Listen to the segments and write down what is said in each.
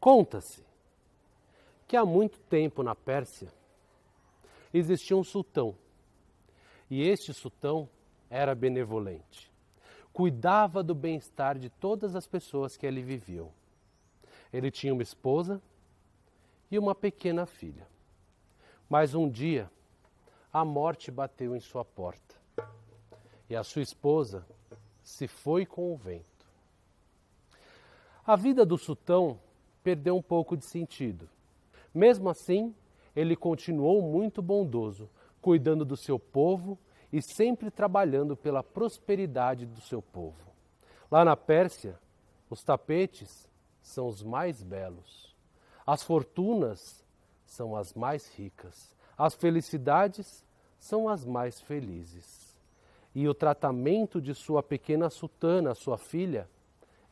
Conta-se que há muito tempo na Pérsia existia um sultão, e este sultão era benevolente. Cuidava do bem-estar de todas as pessoas que ali viviam. Ele tinha uma esposa e uma pequena filha. Mas um dia, a morte bateu em sua porta e a sua esposa se foi com o vento. A vida do sultão perdeu um pouco de sentido. Mesmo assim, ele continuou muito bondoso, cuidando do seu povo e sempre trabalhando pela prosperidade do seu povo. Lá na Pérsia, os tapetes são os mais belos, as fortunas são as mais ricas, as felicidades são as mais felizes. E o tratamento de sua pequena sultana, sua filha,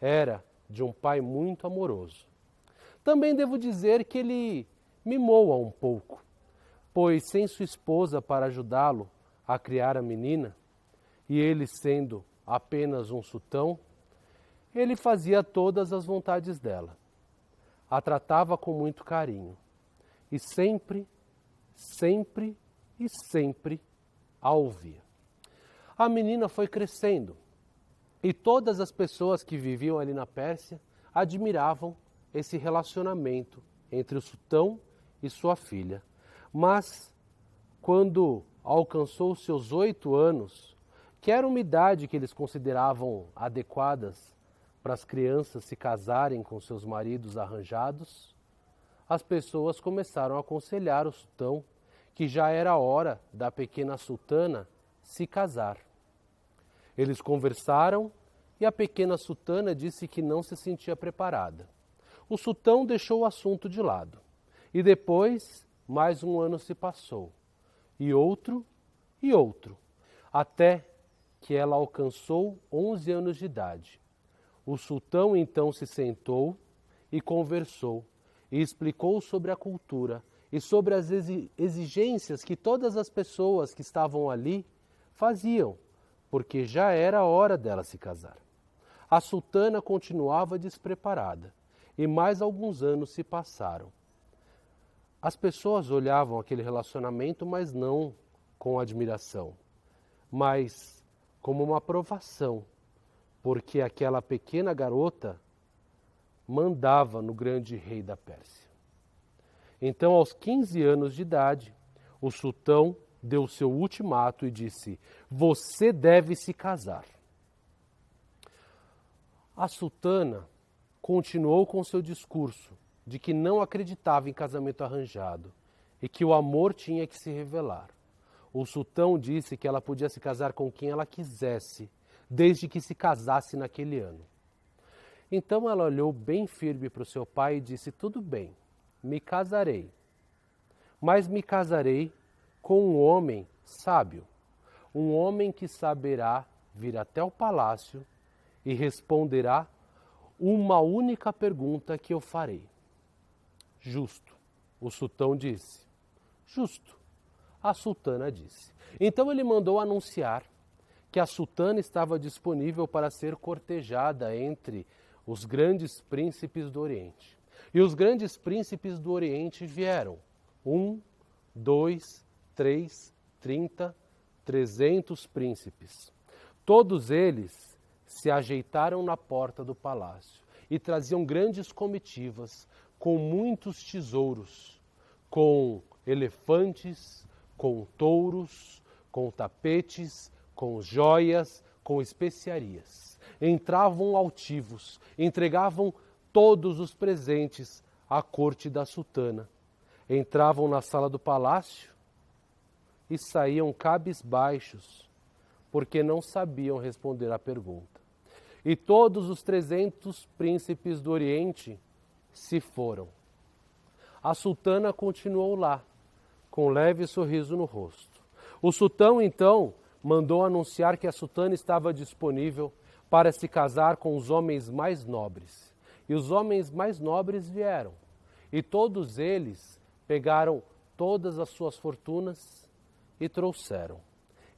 era de um pai muito amoroso. Também devo dizer que ele mimou-a um pouco, pois sem sua esposa para ajudá-lo a criar a menina, e ele sendo apenas um sultão, ele fazia todas as vontades dela. A tratava com muito carinho e sempre a ouvia. A menina foi crescendo e todas as pessoas que viviam ali na Pérsia admiravam esse relacionamento entre o sultão e sua filha. Mas quando alcançou seus 8 anos, que era uma idade que eles consideravam adequadas para as crianças se casarem com seus maridos arranjados, as pessoas começaram a aconselhar o sultão que já era hora da pequena sultana se casar. Eles conversaram e a pequena sultana disse que não se sentia preparada. O sultão deixou o assunto de lado. E depois, mais um ano se passou. E outro, até que ela alcançou 11 anos de idade. O sultão então se sentou e conversou, e explicou sobre a cultura e sobre as exigências que todas as pessoas que estavam ali faziam, porque já era hora dela se casar. A sultana continuava despreparada, e mais alguns anos se passaram. As pessoas olhavam aquele relacionamento, mas não com admiração, mas como uma provação, porque aquela pequena garota mandava no grande rei da Pérsia. Então, aos 15 anos de idade, o sultão deu seu ultimato e disse: "Você deve se casar." A sultana continuou com seu discurso de que não acreditava em casamento arranjado e que o amor tinha que se revelar. O sultão disse que ela podia se casar com quem ela quisesse, desde que se casasse naquele ano. Então ela olhou bem firme para o seu pai e disse: "Tudo bem, me casarei, mas me casarei com um homem sábio, um homem que saberá vir até o palácio e responderá uma única pergunta que eu farei." "Justo", o sultão disse. "Justo", a sultana disse. Então ele mandou anunciar que a sultana estava disponível para ser cortejada entre os grandes príncipes do Oriente. E os grandes príncipes do Oriente vieram. 1, 2, 3, 30, 300 príncipes. Todos eles se ajeitaram na porta do palácio e traziam grandes comitivas com muitos tesouros, com elefantes, com touros, com tapetes, com joias, com especiarias. Entravam altivos, entregavam todos os presentes à corte da sultana. Entravam na sala do palácio e saíam cabisbaixos, porque não sabiam responder à pergunta. E todos os 300 príncipes do Oriente se foram. A sultana continuou lá, com um leve sorriso no rosto. O sultão, então, mandou anunciar que a sultana estava disponível para se casar com os homens mais nobres. E os homens mais nobres vieram. E todos eles pegaram todas as suas fortunas e trouxeram.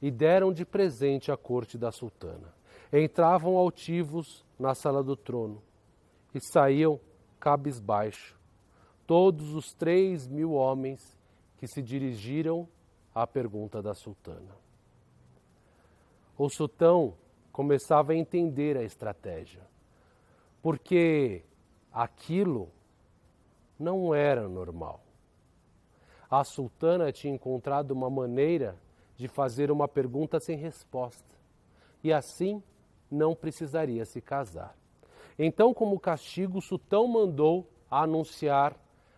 E deram de presente à corte da sultana. Entravam altivos na sala do trono e saíam cabisbaixo todos os 3.000 homens que se dirigiram à pergunta da sultana. O sultão começava a entender a estratégia, porque aquilo não era normal. A sultana tinha encontrado uma maneira de fazer uma pergunta sem resposta, e assim não precisaria se casar. Então, como castigo, o sultão mandou anunciar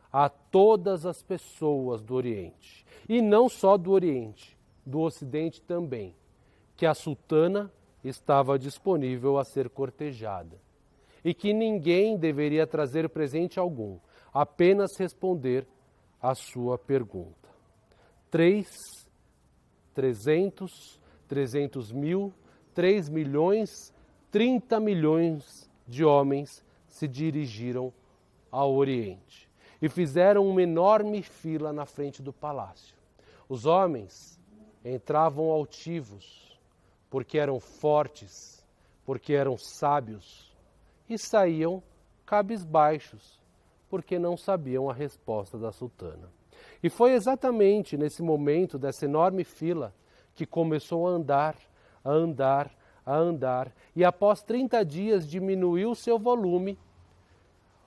a todas as pessoas do Oriente, e não só do Oriente, do Ocidente também, que a sultana estava disponível a ser cortejada, e que ninguém deveria trazer presente algum, apenas responder a sua pergunta. 300 mil, 3 milhões, 30 milhões de homens se dirigiram ao Oriente e fizeram uma enorme fila na frente do palácio. Os homens entravam altivos, porque eram fortes, porque eram sábios, e saíam cabisbaixos, porque não sabiam a resposta da sultana. E foi exatamente nesse momento dessa enorme fila que começou a andar, a andar, a andar, e após 30 dias diminuiu seu volume.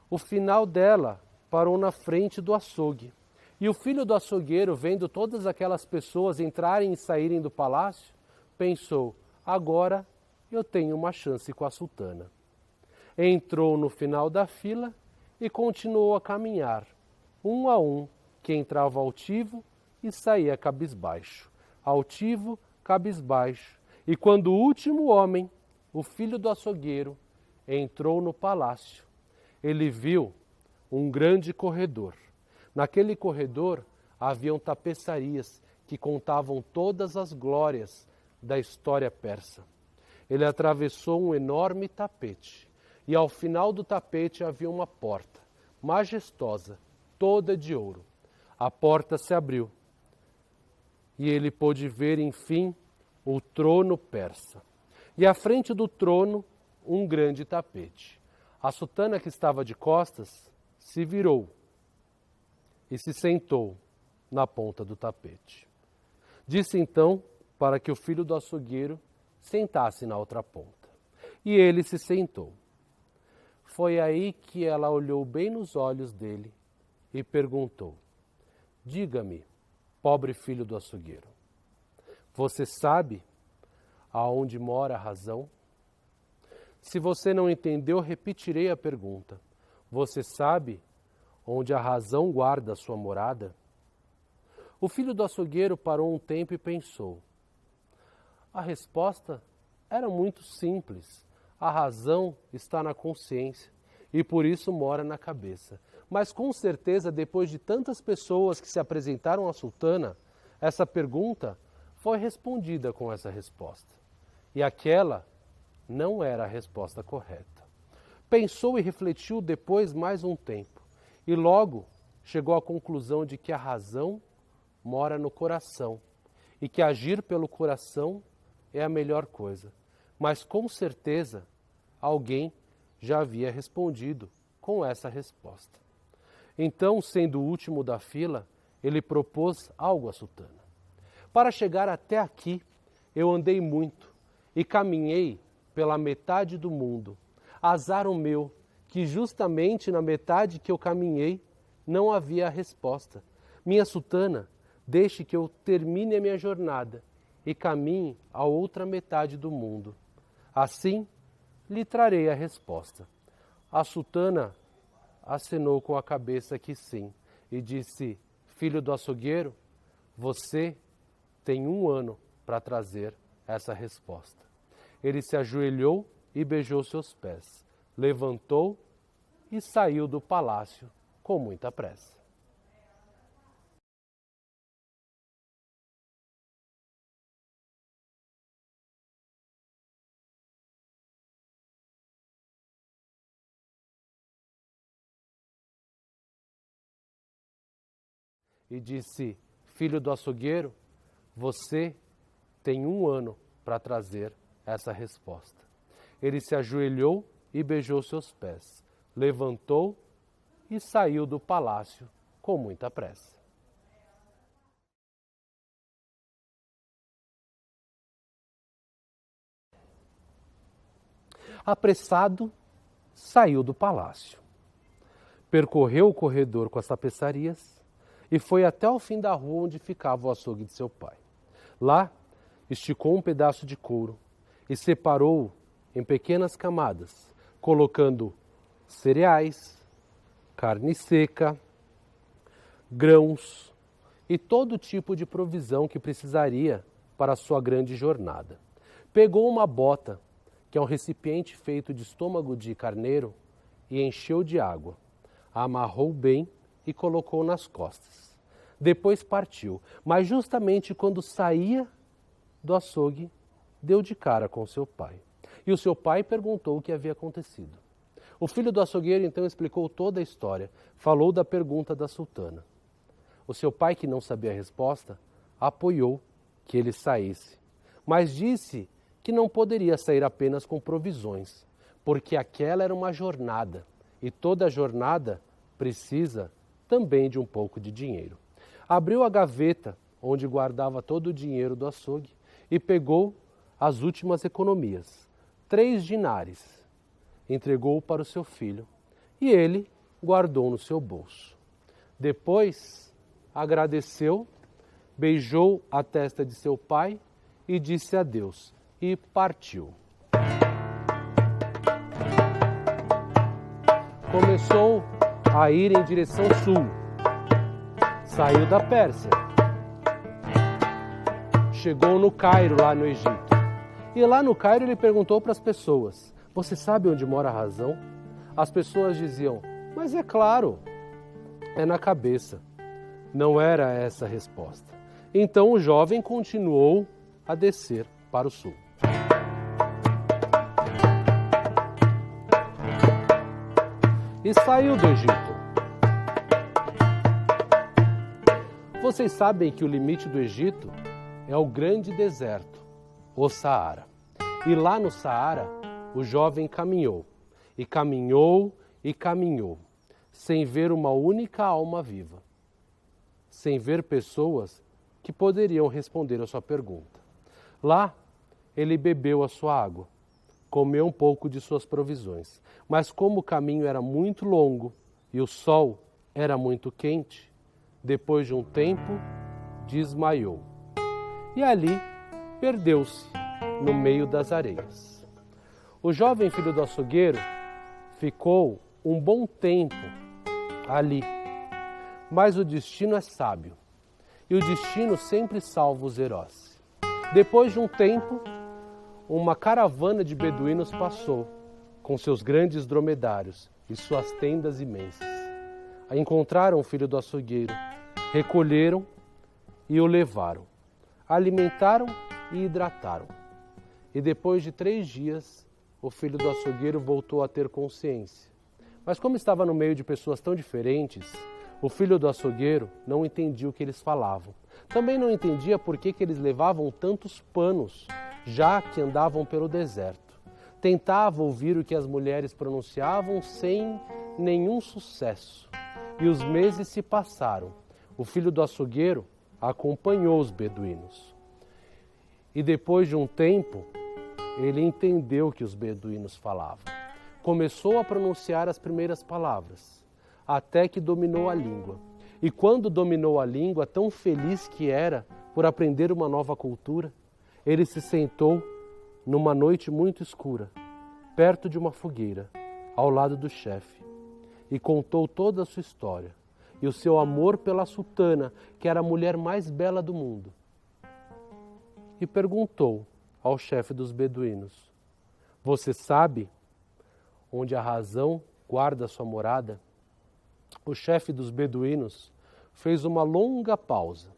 O final dela parou na frente do açougue. E o filho do açougueiro, vendo todas aquelas pessoas entrarem e saírem do palácio, pensou: agora eu tenho uma chance com a sultana. Entrou no final da fila e continuou a caminhar, um a um, que entrava altivo e saía cabisbaixo, altivo, cabisbaixo. E quando o último homem, o filho do açougueiro, entrou no palácio, ele viu um grande corredor. Naquele corredor haviam tapeçarias que contavam todas as glórias da história persa. Ele atravessou um enorme tapete e ao final do tapete havia uma porta majestosa, toda de ouro. A porta se abriu e ele pôde ver, enfim, o trono persa. E à frente do trono, um grande tapete. A sultana, que estava de costas, se virou e se sentou na ponta do tapete. Disse então para que o filho do açougueiro sentasse na outra ponta. E ele se sentou. Foi aí que ela olhou bem nos olhos dele e perguntou: diga-me, pobre filho do açougueiro, você sabe aonde mora a razão? Se você não entendeu, repetirei a pergunta. Você sabe onde a razão guarda a sua morada? O filho do açougueiro parou um tempo e pensou. A resposta era muito simples. A razão está na consciência e por isso mora na cabeça. Mas com certeza, depois de tantas pessoas que se apresentaram à sultana, essa pergunta foi respondida com essa resposta. E aquela não era a resposta correta. Pensou e refletiu depois mais um tempo e logo chegou à conclusão de que a razão mora no coração e que agir pelo coração é a melhor coisa. Mas com certeza alguém já havia respondido com essa resposta. Então, sendo o último da fila, ele propôs algo à sultana. Para chegar até aqui, eu andei muito e caminhei pela metade do mundo. Azar o meu, que justamente na metade que eu caminhei não havia a resposta. Minha sultana, deixe que eu termine a minha jornada e caminhe a outra metade do mundo. Assim, lhe trarei a resposta. A sultana acenou com a cabeça que sim e disse: filho do açougueiro, você tem 1 ano para trazer essa resposta. Ele se ajoelhou e beijou seus pés, levantou e saiu do palácio com muita pressa. E disse: filho do açougueiro, você tem 1 ano para trazer essa resposta. Ele se ajoelhou e beijou seus pés, levantou e saiu do palácio com muita pressa. Apressado, saiu do palácio. Percorreu o corredor com as tapeçarias e foi até o fim da rua onde ficava o açougue de seu pai. Lá, esticou um pedaço de couro e separou-o em pequenas camadas, colocando cereais, carne seca, grãos e todo tipo de provisão que precisaria para a sua grande jornada. Pegou uma bota, que é um recipiente feito de estômago de carneiro, e encheu de água. A amarrou bem e colocou nas costas. Depois partiu, mas justamente quando saía do açougue, deu de cara com seu pai. E o seu pai perguntou o que havia acontecido. O filho do açougueiro então explicou toda a história, falou da pergunta da sultana. O seu pai, que não sabia a resposta, apoiou que ele saísse, mas disse que não poderia sair apenas com provisões, porque aquela era uma jornada, e toda jornada precisa também de um pouco de dinheiro. Abriu a gaveta onde guardava todo o dinheiro do açougue e pegou as últimas economias, 3 dinares, entregou para o seu filho e ele guardou no seu bolso. Depois agradeceu, beijou a testa de seu pai e disse adeus e partiu. Começou a ir em direção sul. Saiu da Pérsia. Chegou no Cairo, lá no Egito. E lá no Cairo ele perguntou para as pessoas: você sabe onde mora a razão? As pessoas diziam: mas é claro, é na cabeça. Não era essa a resposta. Então o jovem continuou a descer para o sul. E saiu do Egito. Vocês sabem que o limite do Egito é o grande deserto, o Saara. E lá no Saara, o jovem caminhou, e caminhou, e caminhou, sem ver uma única alma viva, sem ver pessoas que poderiam responder a sua pergunta. Lá, ele bebeu a sua água, comeu um pouco de suas provisões, mas como o caminho era muito longo e o sol era muito quente, depois de um tempo, desmaiou. E ali, perdeu-se no meio das areias. O jovem filho do açougueiro ficou um bom tempo ali, mas o destino é sábio, e o destino sempre salva os heróis. Depois de um tempo, uma caravana de beduínos passou, com seus grandes dromedários e suas tendas imensas. Encontraram o filho do açougueiro, recolheram e o levaram, alimentaram e hidrataram. E depois de 3 dias, o filho do açougueiro voltou a ter consciência. Mas como estava no meio de pessoas tão diferentes, o filho do açougueiro não entendia o que eles falavam. Também não entendia por que eles levavam tantos panos, já que andavam pelo deserto. Tentava ouvir o que as mulheres pronunciavam sem nenhum sucesso. E os meses se passaram. O filho do açougueiro acompanhou os beduínos. E depois de um tempo, ele entendeu o que os beduínos falavam. Começou a pronunciar as primeiras palavras, até que dominou a língua. E quando dominou a língua, tão feliz que era por aprender uma nova cultura, ele se sentou numa noite muito escura, perto de uma fogueira, ao lado do chefe, e contou toda a sua história e o seu amor pela sultana, que era a mulher mais bela do mundo. E perguntou ao chefe dos beduínos: você sabe onde a razão guarda sua morada? O chefe dos beduínos fez uma longa pausa.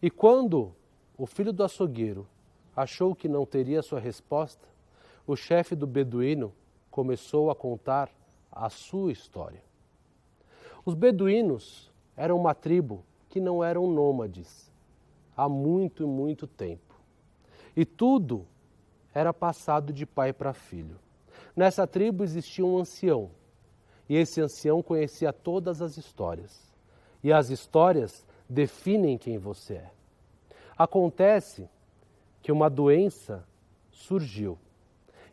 E quando o filho do açougueiro achou que não teria sua resposta, o chefe do beduíno começou a contar a sua história. Os beduínos eram uma tribo que não eram nômades há muito, muito tempo. E tudo era passado de pai para filho. Nessa tribo existia um ancião, E esse ancião conhecia todas as histórias. E as histórias definem quem você é. Acontece que uma doença surgiu.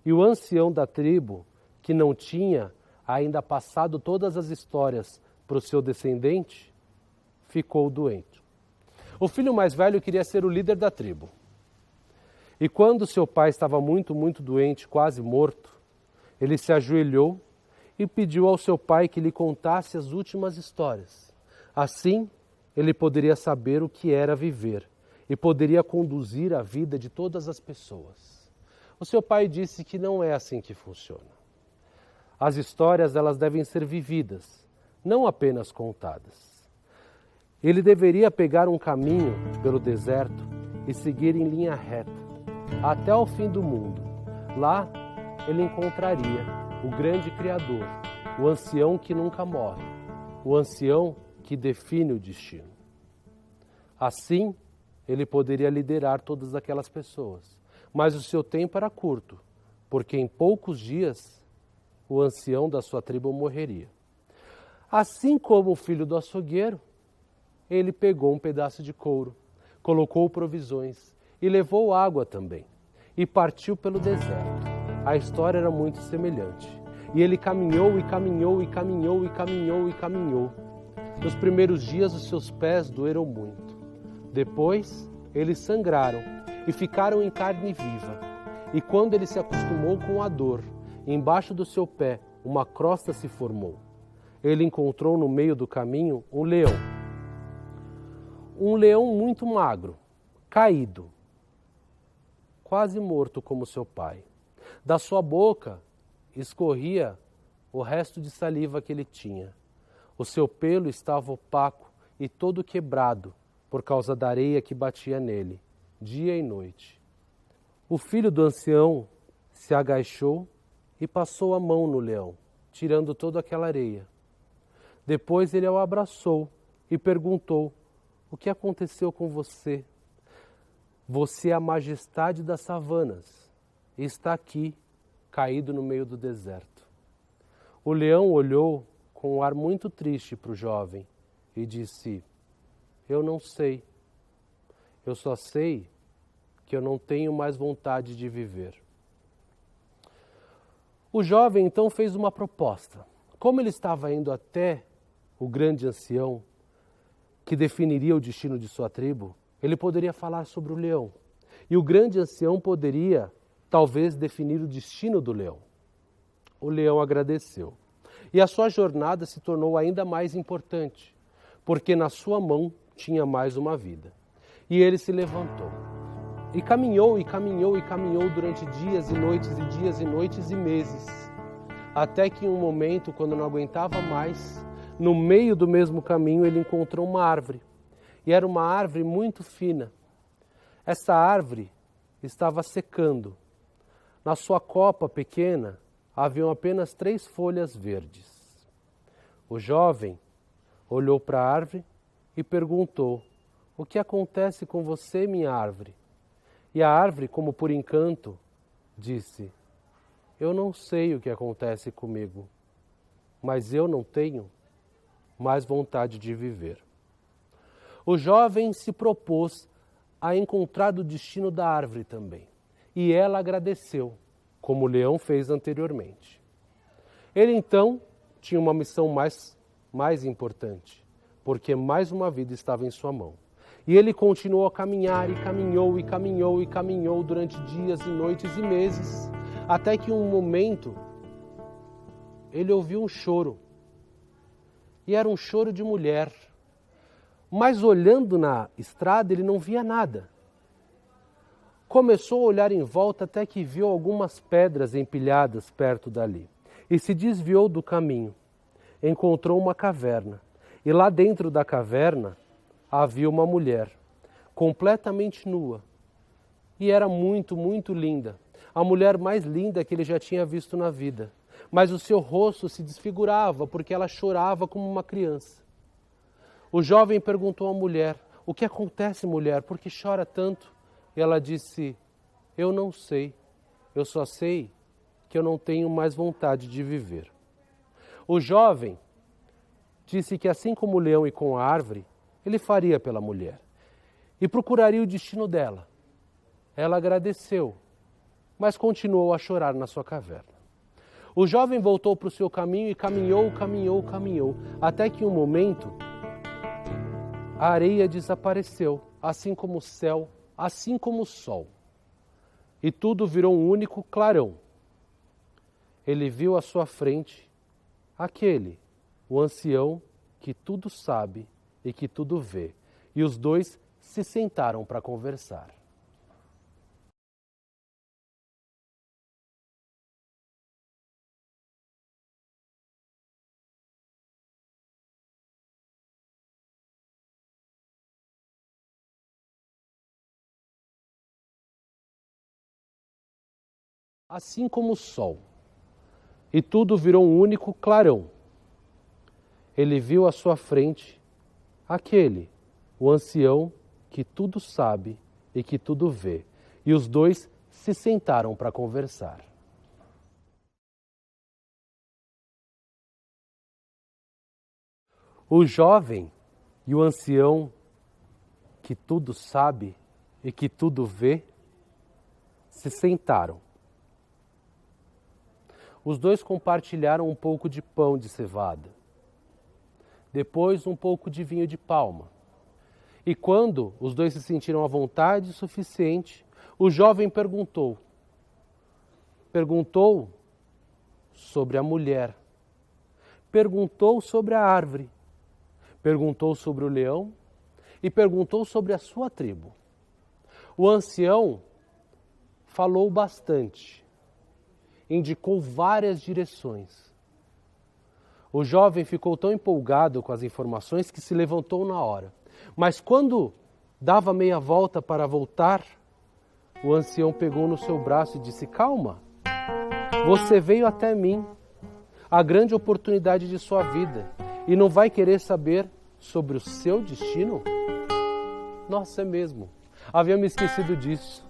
E o ancião da tribo, que não tinha ainda passado todas as histórias para o seu descendente, ficou doente. O filho mais velho queria ser o líder da tribo. E quando seu pai estava muito, muito doente, quase morto, ele se ajoelhou e pediu ao seu pai que lhe contasse as últimas histórias. Assim, ele poderia saber o que era viver e poderia conduzir a vida de todas as pessoas. O seu pai disse que não é assim que funciona. As histórias, elas devem ser vividas, não apenas contadas. Ele deveria pegar um caminho pelo deserto e seguir em linha reta, até o fim do mundo. Lá, ele encontraria o grande Criador, o ancião que nunca morre, o ancião que define o destino. Assim, ele poderia liderar todas aquelas pessoas. Mas o seu tempo era curto, porque em poucos dias o ancião da sua tribo morreria. Assim como o filho do açougueiro, ele pegou um pedaço de couro, colocou provisões e levou água também, e partiu pelo deserto. A história era muito semelhante. E ele caminhou e caminhou e caminhou e caminhou e caminhou. Nos primeiros dias os seus pés doeram muito. Depois eles sangraram e ficaram em carne viva. E quando ele se acostumou com a dor, embaixo do seu pé uma crosta se formou. Ele encontrou no meio do caminho um leão. Um leão muito magro, caído, quase morto como seu pai. Da sua boca escorria o resto de saliva que ele tinha. O seu pelo estava opaco e todo quebrado por causa da areia que batia nele, dia e noite. O filho do ancião se agachou e passou a mão no leão, tirando toda aquela areia. Depois ele o abraçou e perguntou: "O que aconteceu com você? Você é a majestade das savanas e está aqui, caído no meio do deserto." O leão olhou com um ar muito triste para o jovem e disse: "Eu não sei. Eu só sei que eu não tenho mais vontade de viver." O jovem então fez uma proposta. Como ele estava indo até o grande ancião, que definiria o destino de sua tribo, ele poderia falar sobre o leão. E o grande ancião poderia, talvez, definir o destino do leão. O leão agradeceu. E a sua jornada se tornou ainda mais importante, porque na sua mão tinha mais uma vida. E ele se levantou. E caminhou, e caminhou, e caminhou durante dias e noites, e dias e noites e meses. Até que em um momento, quando não aguentava mais, no meio do mesmo caminho ele encontrou uma árvore. E era uma árvore muito fina. Essa árvore estava secando. Na sua copa pequena haviam apenas 3 folhas verdes. O jovem olhou para a árvore e perguntou: "O que acontece com você, minha árvore?" E a árvore, como por encanto, disse: "Eu não sei o que acontece comigo, mas eu não tenho mais vontade de viver." O jovem se propôs a encontrar o destino da árvore também, e ela agradeceu, como o leão fez anteriormente. Ele então tinha uma missão mais importante, porque mais uma vida estava em sua mão. E ele continuou a caminhar, e caminhou, e caminhou, e caminhou durante dias e noites e meses, até que em um momento ele ouviu um choro. E era um choro de mulher. Mas olhando na estrada ele não via nada. Começou a olhar em volta até que viu algumas pedras empilhadas perto dali. E se desviou do caminho. Encontrou uma caverna. E lá dentro da caverna havia uma mulher, completamente nua. E era muito, muito linda. A mulher mais linda que ele já tinha visto na vida. Mas o seu rosto se desfigurava porque ela chorava como uma criança. O jovem perguntou à mulher: "O que acontece, mulher? Por que chora tanto?" E ela disse: "Eu não sei. Eu só sei que eu não tenho mais vontade de viver." O jovem disse que assim como o leão e com a árvore, ele faria pela mulher e procuraria o destino dela. Ela agradeceu, mas continuou a chorar na sua caverna. O jovem voltou para o seu caminho e caminhou, até que em um momento a areia desapareceu, assim como o céu, assim como o sol. E tudo virou um único clarão. Ele viu à sua frente aquele, o ancião que tudo sabe e que tudo vê. E os dois se sentaram para conversar. Assim como o sol. E tudo virou um único clarão. Ele viu à sua frente aquele, o ancião que tudo sabe e que tudo vê. E os dois se sentaram para conversar. O jovem e o ancião que tudo sabe e que tudo vê se sentaram. Os dois compartilharam um pouco de pão de cevada, depois um pouco de vinho de palma. E quando os dois se sentiram à vontade suficiente, o jovem perguntou sobre a mulher, perguntou sobre a árvore, perguntou sobre o leão e perguntou sobre a sua tribo. O ancião falou bastante, indicou várias direções. O jovem ficou tão empolgado com as informações que se levantou na hora. Mas quando dava meia volta para voltar, o ancião pegou no seu braço e disse: calma, você veio até mim, a grande oportunidade de sua vida, e não vai querer saber sobre o seu destino? Nossa, é mesmo, havia me esquecido disso.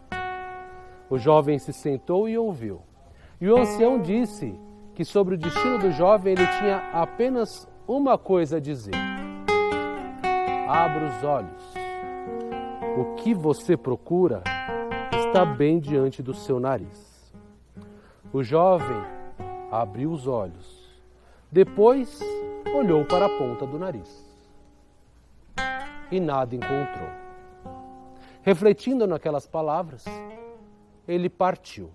O jovem se sentou e ouviu. E o ancião disse que sobre o destino do jovem ele tinha apenas uma coisa a dizer: abra os olhos. O que você procura está bem diante do seu nariz. O jovem abriu os olhos. Depois olhou para a ponta do nariz. E nada encontrou. Refletindo naquelas palavras, ele partiu.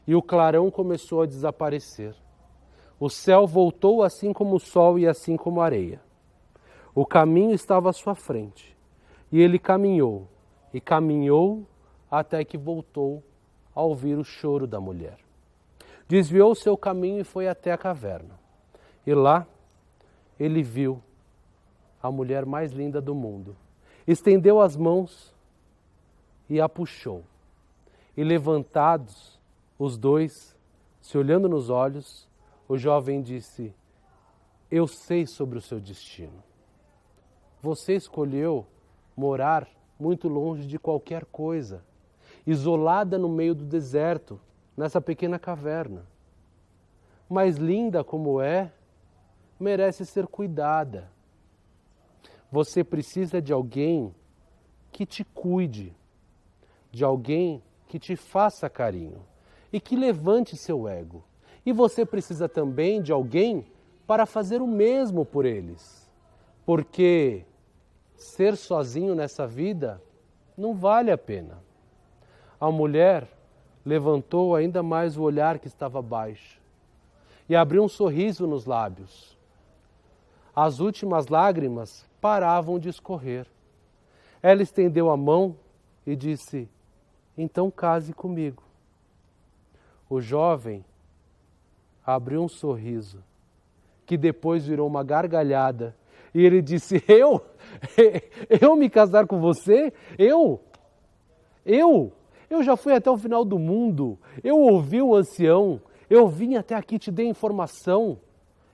E o clarão começou a desaparecer. O céu voltou assim como o sol e assim como a areia. O caminho estava à sua frente. E ele caminhou, e caminhou até que voltou a ouvir o choro da mulher. Desviou seu caminho e foi até a caverna. E lá ele viu a mulher mais linda do mundo. Estendeu as mãos e a puxou. E levantados, os dois, se olhando nos olhos, o jovem disse: eu sei sobre o seu destino. Você escolheu morar muito longe de qualquer coisa, isolada no meio do deserto, nessa pequena caverna. Mas linda como é, merece ser cuidada. Você precisa de alguém que te cuide, de alguém que te faça carinho e que levante seu ego. E você precisa também de alguém para fazer o mesmo por eles. Porque ser sozinho nessa vida não vale a pena. A mulher levantou ainda mais o olhar que estava baixo e abriu um sorriso nos lábios. As últimas lágrimas paravam de escorrer. Ela estendeu a mão e disse: então case comigo. O jovem abriu um sorriso, que depois virou uma gargalhada, e ele disse: eu me casar com você? Eu já fui até o final do mundo, eu ouvi o ancião, eu vim até aqui te dei informação,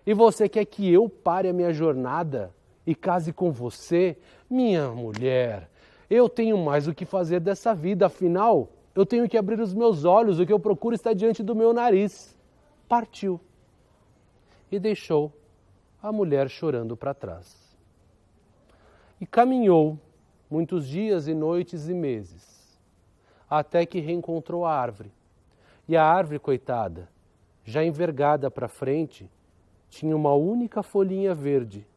e você quer que eu pare a minha jornada e case com você? Minha mulher, eu tenho mais o que fazer dessa vida, afinal, eu tenho que abrir os meus olhos, o que eu procuro está diante do meu nariz. Partiu. e deixou a mulher chorando para trás. E caminhou muitos dias e noites e meses, até que reencontrou a árvore. E a árvore, coitada, já envergada para frente, tinha uma única folhinha verde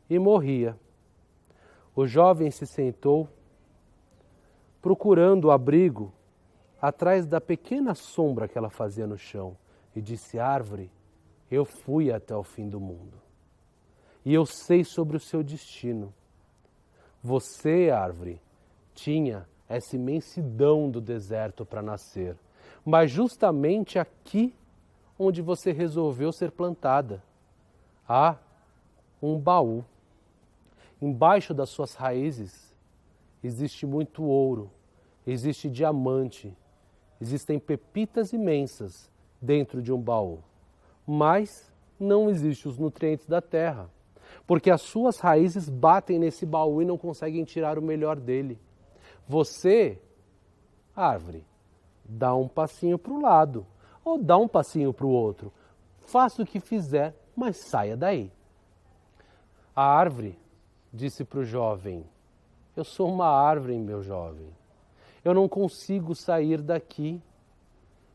e morria. O jovem se sentou, procurando o abrigo atrás da pequena sombra que ela fazia no chão, e disse: árvore, eu fui até o fim do mundo, e eu sei sobre o seu destino. Você, árvore, tinha essa imensidão do deserto para nascer, mas justamente aqui onde você resolveu ser plantada, há um baú. Embaixo das suas raízes existe muito ouro, existe diamante, existem pepitas imensas dentro de um baú, mas não existem os nutrientes da terra, porque as suas raízes batem nesse baú e não conseguem tirar o melhor dele. Você, árvore, dá um passinho para o lado ou dá um passinho para o outro. Faça o que fizer, mas saia daí. A árvore disse para o jovem: eu sou uma árvore, meu jovem. Eu não consigo sair daqui.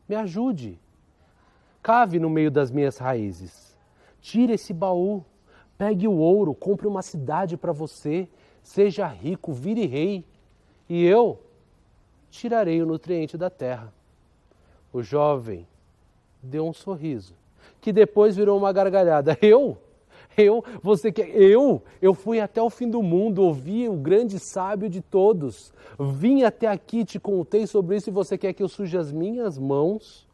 Me ajude. Cave no meio das minhas raízes. Tire esse baú. Pegue o ouro, compre uma cidade para você. Seja rico, vire rei. E eu tirarei o nutriente da terra. O jovem deu um sorriso, que depois virou uma gargalhada. Eu fui até o fim do mundo, ouvi o grande sábio de todos, vim até aqui, te contei sobre isso e você quer que eu suje as minhas mãos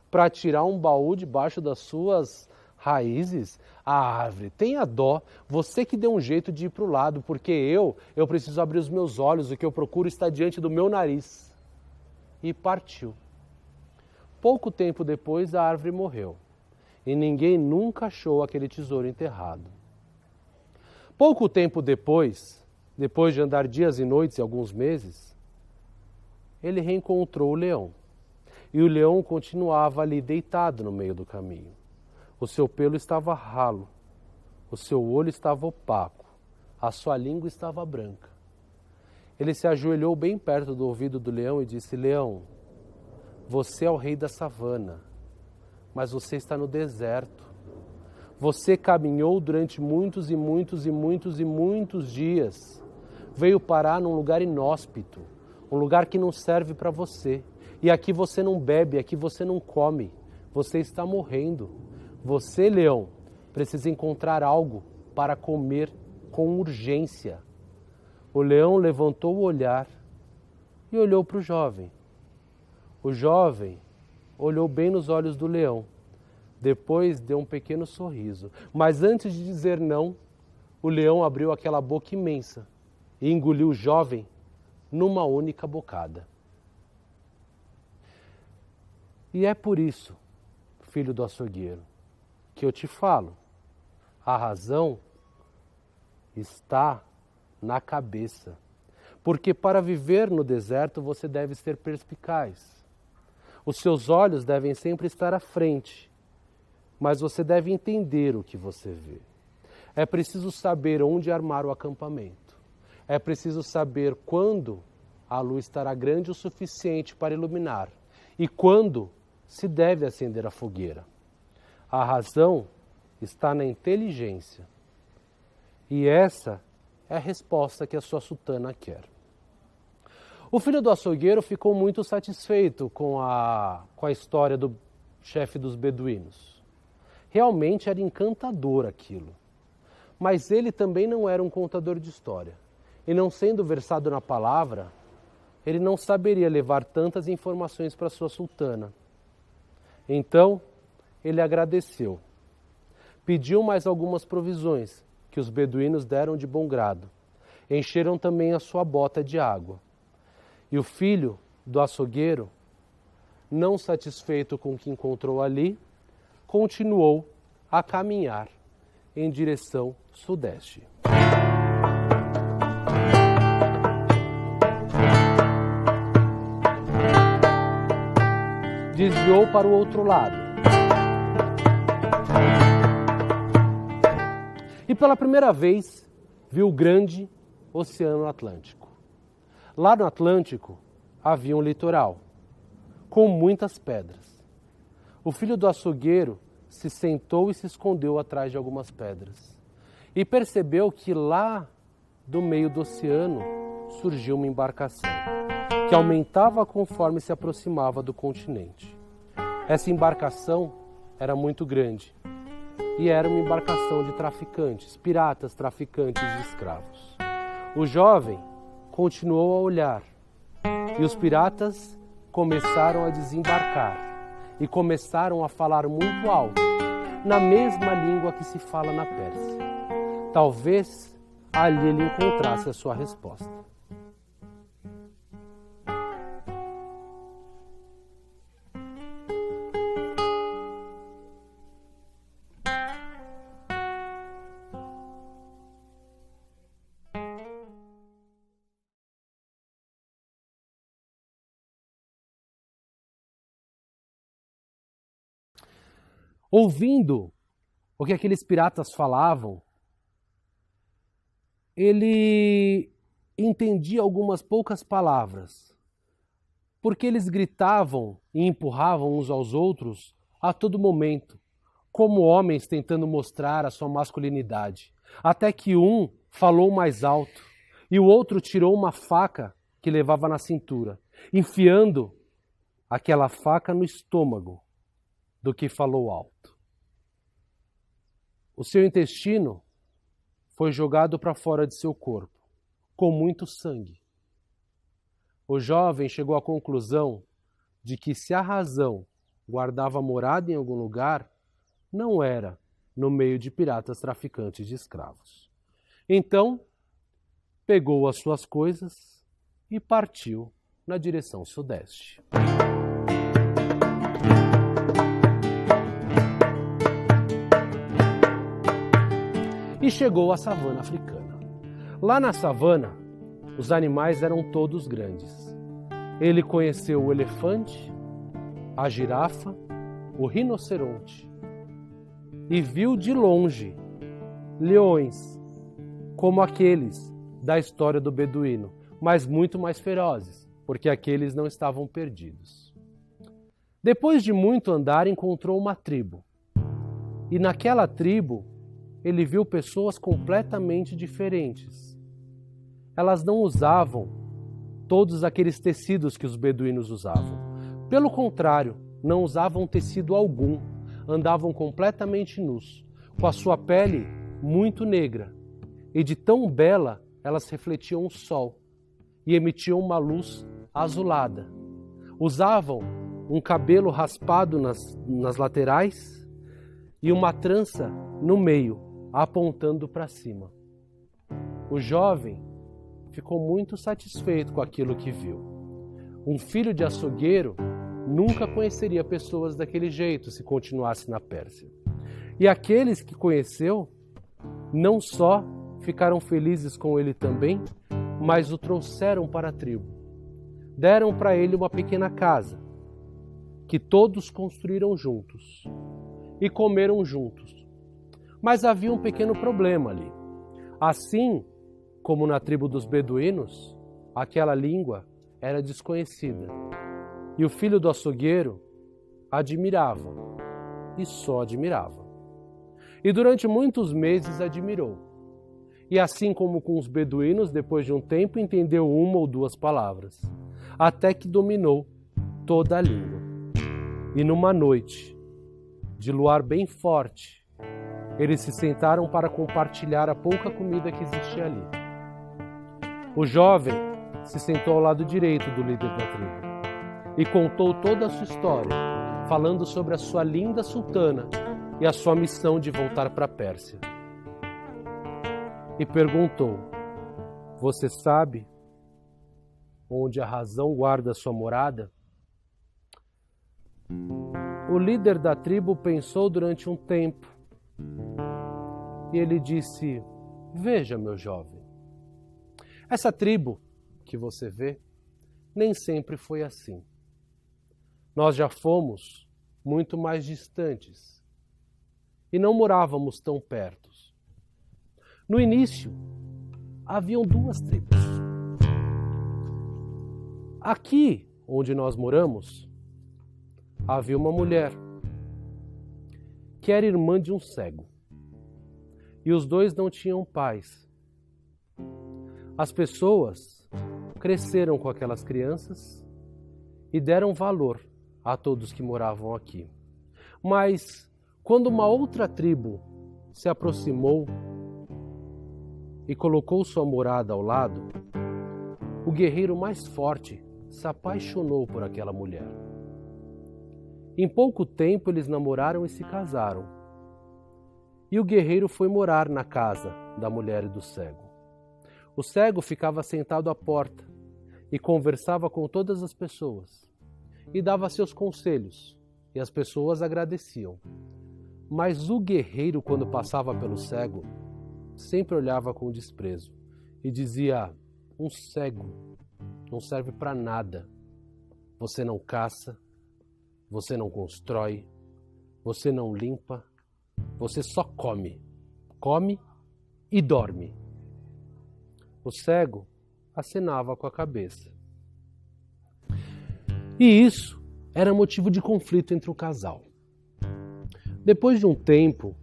para tirar um baú debaixo das suas raízes? A árvore, tenha dó, você que deu um jeito de ir para o lado, porque eu preciso abrir os meus olhos, o que eu procuro está diante do meu nariz. E partiu. Pouco tempo depois a árvore morreu. E ninguém nunca achou aquele tesouro enterrado. Pouco tempo depois de andar dias e noites e alguns meses, ele reencontrou o leão. E o leão continuava ali deitado no meio do caminho. O seu pelo estava ralo, o seu olho estava opaco, a sua língua estava branca. Ele se ajoelhou bem perto do ouvido do leão e disse: leão, você é o rei da savana, mas você está no deserto. Você caminhou durante muitos e muitos e muitos e muitos dias. Veio parar num lugar inóspito, um lugar que não serve para você. E aqui você não bebe, aqui você não come. Você está morrendo. Você, leão, precisa encontrar algo para comer com urgência. O leão levantou o olhar e olhou para o jovem. O jovem olhou bem nos olhos do leão. Depois deu um pequeno sorriso. Mas antes de dizer não, o leão abriu aquela boca imensa e engoliu o jovem numa única bocada. E é por isso, filho do açougueiro, que eu te falo, a razão está na cabeça. Porque para viver no deserto você deve ser perspicaz. Os seus olhos devem sempre estar à frente, mas você deve entender o que você vê. É preciso saber onde armar o acampamento. É preciso saber quando a luz estará grande o suficiente para iluminar e quando se deve acender a fogueira. A razão está na inteligência. E essa é a resposta que a sua sultana quer. O filho do açougueiro ficou muito satisfeito com a história do chefe dos beduínos. Realmente era encantador aquilo. Mas ele também não era um contador de história. E não sendo versado na palavra, ele não saberia levar tantas informações para sua sultana. Então, ele agradeceu. Pediu mais algumas provisões, que os beduínos deram de bom grado. Encheram também a sua bota de água. E o filho do açougueiro, não satisfeito com o que encontrou ali, continuou a caminhar em direção sudeste. Desviou para o outro lado. e pela primeira vez viu o grande Oceano Atlântico. Lá no Atlântico havia um litoral, com muitas pedras. O filho do açougueiro se sentou e se escondeu atrás de algumas pedras. E percebeu que lá do meio do oceano surgiu uma embarcação, que aumentava conforme se aproximava do continente. Essa embarcação era muito grande e era uma embarcação de traficantes, piratas traficantes de escravos. O jovem continuou a olhar e os piratas começaram a desembarcar e começaram a falar muito alto, na mesma língua que se fala na Pérsia. Talvez ali ele encontrasse a sua resposta. Ouvindo o que aqueles piratas falavam, ele entendia algumas poucas palavras, porque eles gritavam e empurravam uns aos outros a todo momento, como homens tentando mostrar a sua masculinidade, até que um falou mais alto e o outro tirou uma faca que levava na cintura, enfiando aquela faca no estômago do que falou alto. O seu intestino foi jogado para fora de seu corpo, com muito sangue. O jovem chegou à conclusão de que se a razão guardava morada em algum lugar, não era no meio de piratas traficantes de escravos. Então, pegou as suas coisas e partiu na direção sudeste. E chegou à savana africana. Lá na savana, os animais eram todos grandes. Ele conheceu o elefante, a girafa, o rinoceronte e viu de longe leões, como aqueles da história do beduíno, mas muito mais ferozes, porque aqueles não estavam perdidos. Depois de muito andar, encontrou uma tribo. E naquela tribo, ele viu pessoas completamente diferentes. Elas não usavam todos aqueles tecidos que os beduínos usavam. Pelo contrário, não usavam tecido algum. Andavam completamente nus, com a sua pele muito negra. E de tão bela, elas refletiam o sol e emitiam uma luz azulada. Usavam um cabelo raspado nas laterais e uma trança no meio, apontando para cima. O jovem ficou muito satisfeito com aquilo que viu. Um filho de açougueiro nunca conheceria pessoas daquele jeito se continuasse na Pérsia. E aqueles que conheceu não só ficaram felizes com ele também, mas o trouxeram para a tribo. Deram para ele uma pequena casa, que todos construíram juntos e comeram juntos. Mas havia um pequeno problema ali. Assim como na tribo dos beduínos, aquela língua era desconhecida. E o filho do açougueiro admirava, e só admirava. E durante muitos meses admirou. E assim como com os beduínos, depois de um tempo entendeu uma ou duas palavras, até que dominou toda a língua. E numa noite de luar bem forte, eles se sentaram para compartilhar a pouca comida que existia ali. O jovem se sentou ao lado direito do líder da tribo e contou toda a sua história, falando sobre a sua linda sultana e a sua missão de voltar para a Pérsia. E perguntou: "Você sabe onde a razão guarda sua morada?" O líder da tribo pensou durante um tempo e ele disse: "Veja, meu jovem, essa tribo que você vê nem sempre foi assim. Nós já fomos muito mais distantes e não morávamos tão perto. No início, haviam duas tribos. Aqui, onde nós moramos, havia uma mulher que era irmã de um cego. E os dois não tinham pais. As pessoas cresceram com aquelas crianças e deram valor a todos que moravam aqui. Mas quando uma outra tribo se aproximou e colocou sua morada ao lado, o guerreiro mais forte se apaixonou por aquela mulher. Em pouco tempo eles namoraram e se casaram. E o guerreiro foi morar na casa da mulher e do cego. O cego ficava sentado à porta e conversava com todas as pessoas e dava seus conselhos, e as pessoas agradeciam. Mas o guerreiro, quando passava pelo cego, sempre olhava com desprezo e dizia: um cego não serve para nada. Você não caça, você não constrói, você não limpa, você só come. Come e dorme. O cego acenava com a cabeça. E isso era motivo de conflito entre o casal. Depois de um tempo,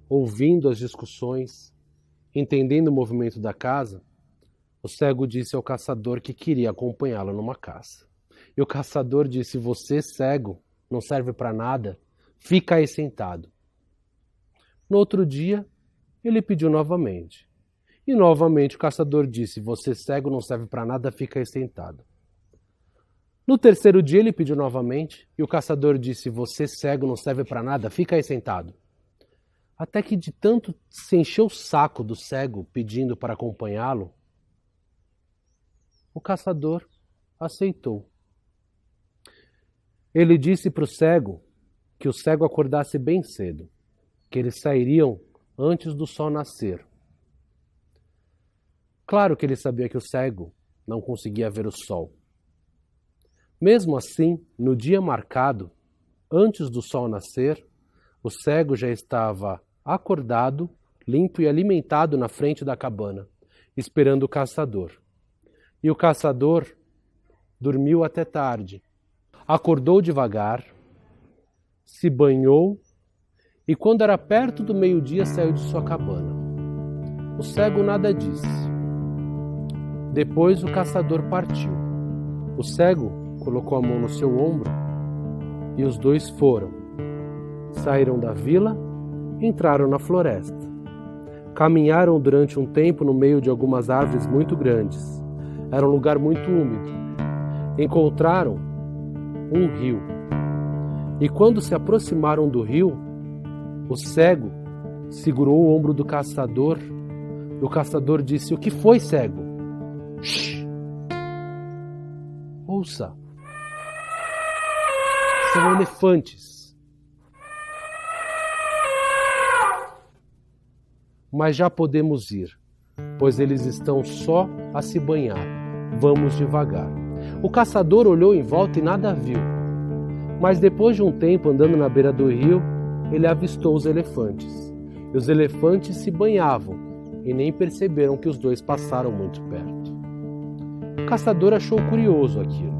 ouvindo as discussões, entendendo o movimento da casa, o cego disse ao caçador que queria acompanhá-lo numa caça. E o caçador disse: você, cego, não serve para nada, fica aí sentado. No outro dia, ele pediu novamente. E novamente o caçador disse: você, cego, não serve para nada, fica aí sentado. No terceiro dia ele pediu novamente, e o caçador disse: você, cego, não serve para nada, fica aí sentado. Até que de tanto se encheu o saco do cego pedindo para acompanhá-lo, o caçador aceitou. Ele disse para o cego que o cego acordasse bem cedo, que eles sairiam antes do sol nascer. Claro que ele sabia que o cego não conseguia ver o sol. Mesmo assim, no dia marcado, antes do sol nascer, o cego já estava acordado, limpo e alimentado na frente da cabana, esperando o caçador. E o caçador dormiu até tarde. Acordou devagar, se banhou e, quando era perto do meio-dia, saiu de sua cabana. O cego nada disse. Depois o caçador partiu. O cego colocou a mão no seu ombro e os dois foram. Saíram da vila, entraram na floresta. Caminharam durante um tempo no meio de algumas árvores muito grandes. Era um lugar muito úmido. Encontraram um rio. E quando se aproximaram do rio, o cego segurou o ombro do caçador. E o caçador disse: o que foi, cego? Shhh! Ouça! São elefantes. Mas já podemos ir, pois eles estão só a se banhar. Vamos devagar. O caçador olhou em volta e nada viu. Mas depois de um tempo andando na beira do rio, ele avistou os elefantes. E os elefantes se banhavam e nem perceberam que os dois passaram muito perto. O caçador achou curioso aquilo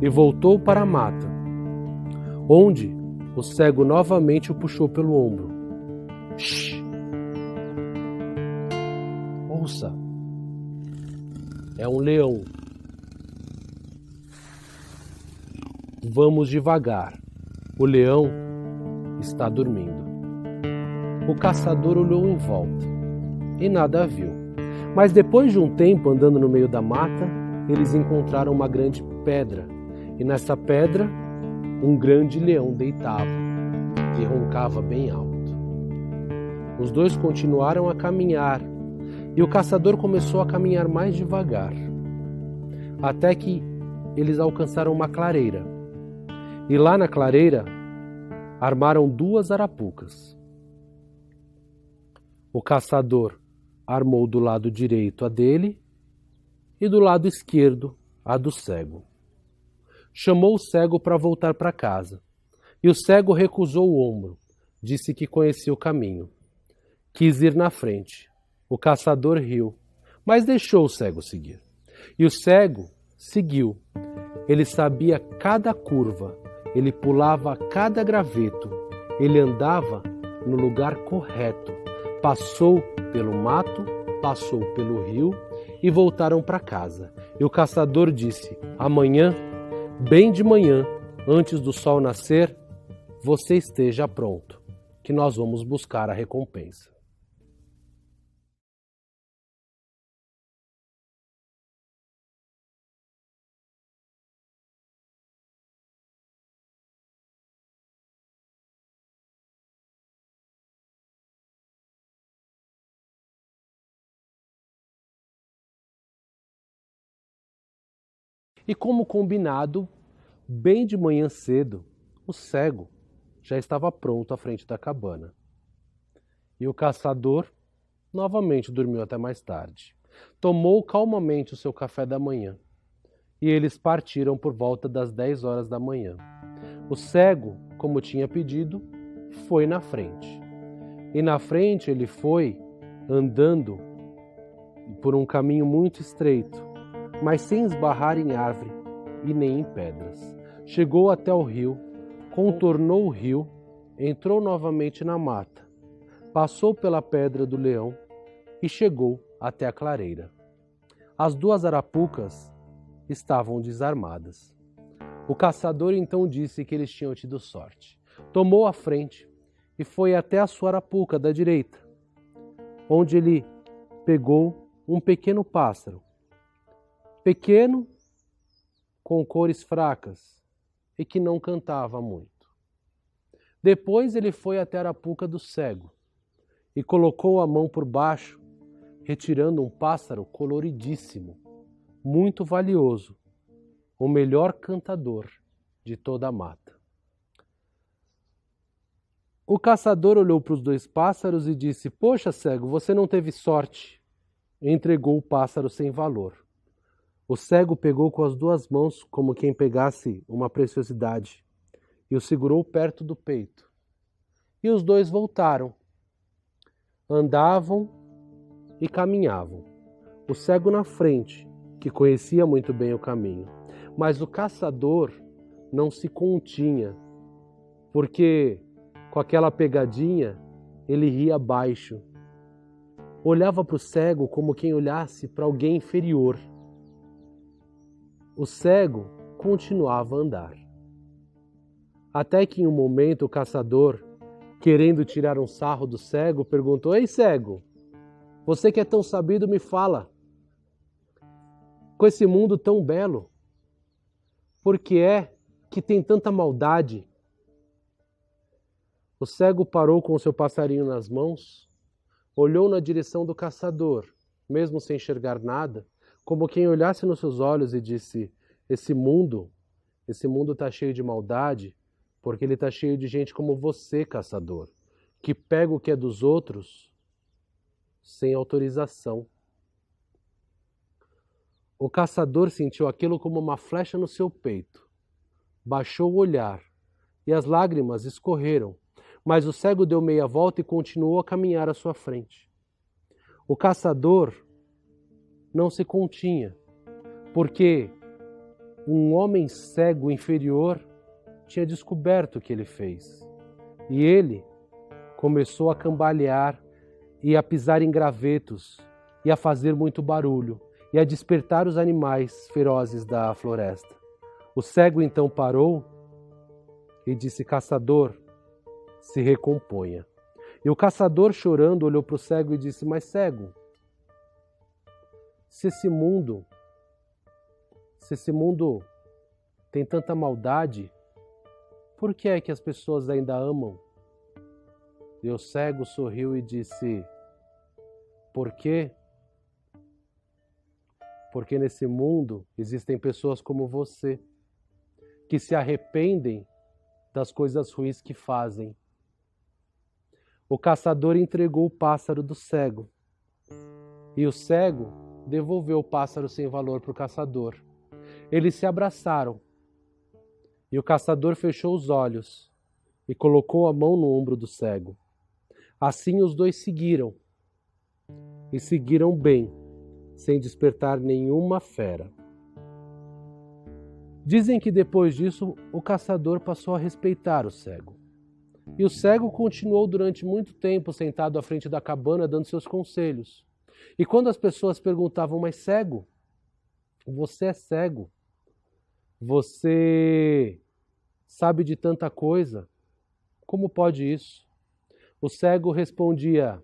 e voltou para a mata, onde o cego novamente o puxou pelo ombro. Shhh! Ouça! É um leão. Vamos devagar. O leão está dormindo. O caçador olhou em volta e nada viu. Mas depois de um tempo andando no meio da mata, eles encontraram uma grande pedra. E nessa pedra, um grande leão deitava e roncava bem alto. Os dois continuaram a caminhar e o caçador começou a caminhar mais devagar, até que eles alcançaram uma clareira. E lá na clareira, armaram duas arapucas. O caçador armou do lado direito a dele e do lado esquerdo a do cego. Chamou o cego para voltar para casa. E o cego recusou o ombro, disse que conhecia o caminho. Quis ir na frente. O caçador riu, mas deixou o cego seguir. E o cego seguiu. Ele sabia cada curva, ele pulava cada graveto, ele andava no lugar correto. Passou pelo mato, passou pelo rio e voltaram para casa. E o caçador disse: amanhã, bem de manhã, antes do sol nascer, você esteja pronto, que nós vamos buscar a recompensa. E como combinado, bem de manhã cedo, o cego já estava pronto à frente da cabana. E o caçador novamente dormiu até mais tarde. Tomou calmamente o seu café da manhã. E eles partiram por volta das 10 horas da manhã. O cego, como tinha pedido, foi na frente. E na frente ele foi andando por um caminho muito estreito, mas sem esbarrar em árvore e nem em pedras. Chegou até o rio, contornou o rio, entrou novamente na mata, passou pela pedra do leão e chegou até a clareira. As duas arapucas estavam desarmadas. O caçador então disse que eles tinham tido sorte. Tomou a frente e foi até a sua arapuca da direita, onde ele pegou um pequeno pássaro. Pequeno, com cores fracas e que não cantava muito. Depois ele foi até a arapuca do cego e colocou a mão por baixo, retirando um pássaro coloridíssimo, muito valioso, o melhor cantador de toda a mata. O caçador olhou para os dois pássaros e disse: poxa, cego, você não teve sorte. E entregou o pássaro sem valor. O cego pegou com as duas mãos como quem pegasse uma preciosidade e o segurou perto do peito. E os dois voltaram. Andavam e caminhavam. O cego na frente, que conhecia muito bem o caminho. Mas o caçador não se continha, porque com aquela pegadinha ele ria baixo. Olhava para o cego como quem olhasse para alguém inferior. O cego continuava a andar. Até que em um momento o caçador, querendo tirar um sarro do cego, perguntou: ei, cego, você que é tão sabido, me fala, com esse mundo tão belo, por que é que tem tanta maldade? O cego parou com o seu passarinho nas mãos, olhou na direção do caçador, mesmo sem enxergar nada, como quem olhasse nos seus olhos e disse: esse mundo está cheio de maldade, porque ele está cheio de gente como você, caçador, que pega o que é dos outros sem autorização. O caçador sentiu aquilo como uma flecha no seu peito. Baixou o olhar e as lágrimas escorreram, mas o cego deu meia volta e continuou a caminhar à sua frente. O caçador não se continha, porque um homem cego inferior tinha descoberto o que ele fez. E ele começou a cambalear e a pisar em gravetos e a fazer muito barulho e a despertar os animais ferozes da floresta. O cego então parou e disse: caçador, se recomponha. E o caçador, chorando, olhou para o cego e disse: mas cego, se esse mundo tem tanta maldade, por que é que as pessoas ainda amam? E o cego sorriu e disse: por quê? Porque nesse mundo existem pessoas como você, que se arrependem das coisas ruins que fazem. O caçador entregou o pássaro do cego, e o cego devolveu o pássaro sem valor para o caçador. Eles se abraçaram, e o caçador fechou os olhos e colocou a mão no ombro do cego. Assim os dois seguiram, e seguiram bem, sem despertar nenhuma fera. Dizem que depois disso o caçador passou a respeitar o cego. E o cego continuou durante muito tempo sentado à frente da cabana dando seus conselhos. E quando as pessoas perguntavam, mas cego, você é cego? Você sabe de tanta coisa? Como pode isso? O cego respondia,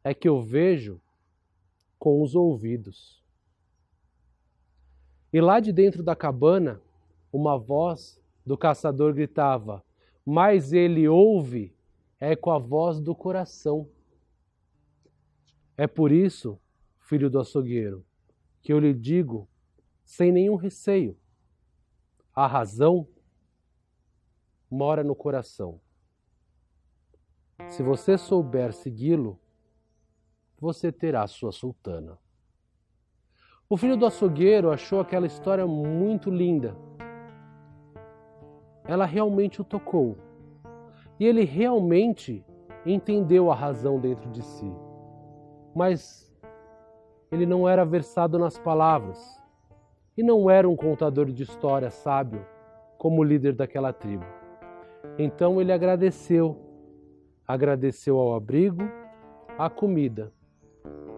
é que eu vejo com os ouvidos. E lá de dentro da cabana, uma voz do caçador gritava, mas ele ouve é com a voz do coração. É por isso, filho do açougueiro, que eu lhe digo, sem nenhum receio, a razão mora no coração. Se você souber segui-lo, você terá sua sultana. O filho do açougueiro achou aquela história muito linda. Ela realmente o tocou. E ele realmente entendeu a razão dentro de si. Mas ele não era versado nas palavras. E não era um contador de história sábio, como líder daquela tribo. Então ele agradeceu. Agradeceu ao abrigo, à comida.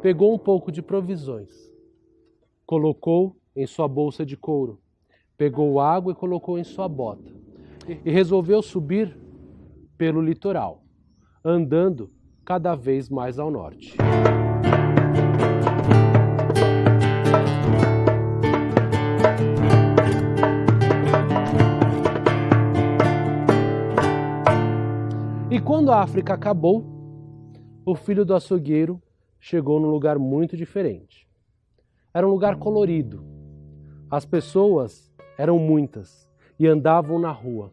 Pegou um pouco de provisões. Colocou em sua bolsa de couro. Pegou água e colocou em sua bota. E resolveu subir pelo litoral, andando cada vez mais ao norte. E quando a África acabou, o filho do açougueiro chegou num lugar muito diferente. Era um lugar colorido. As pessoas eram muitas e andavam na rua.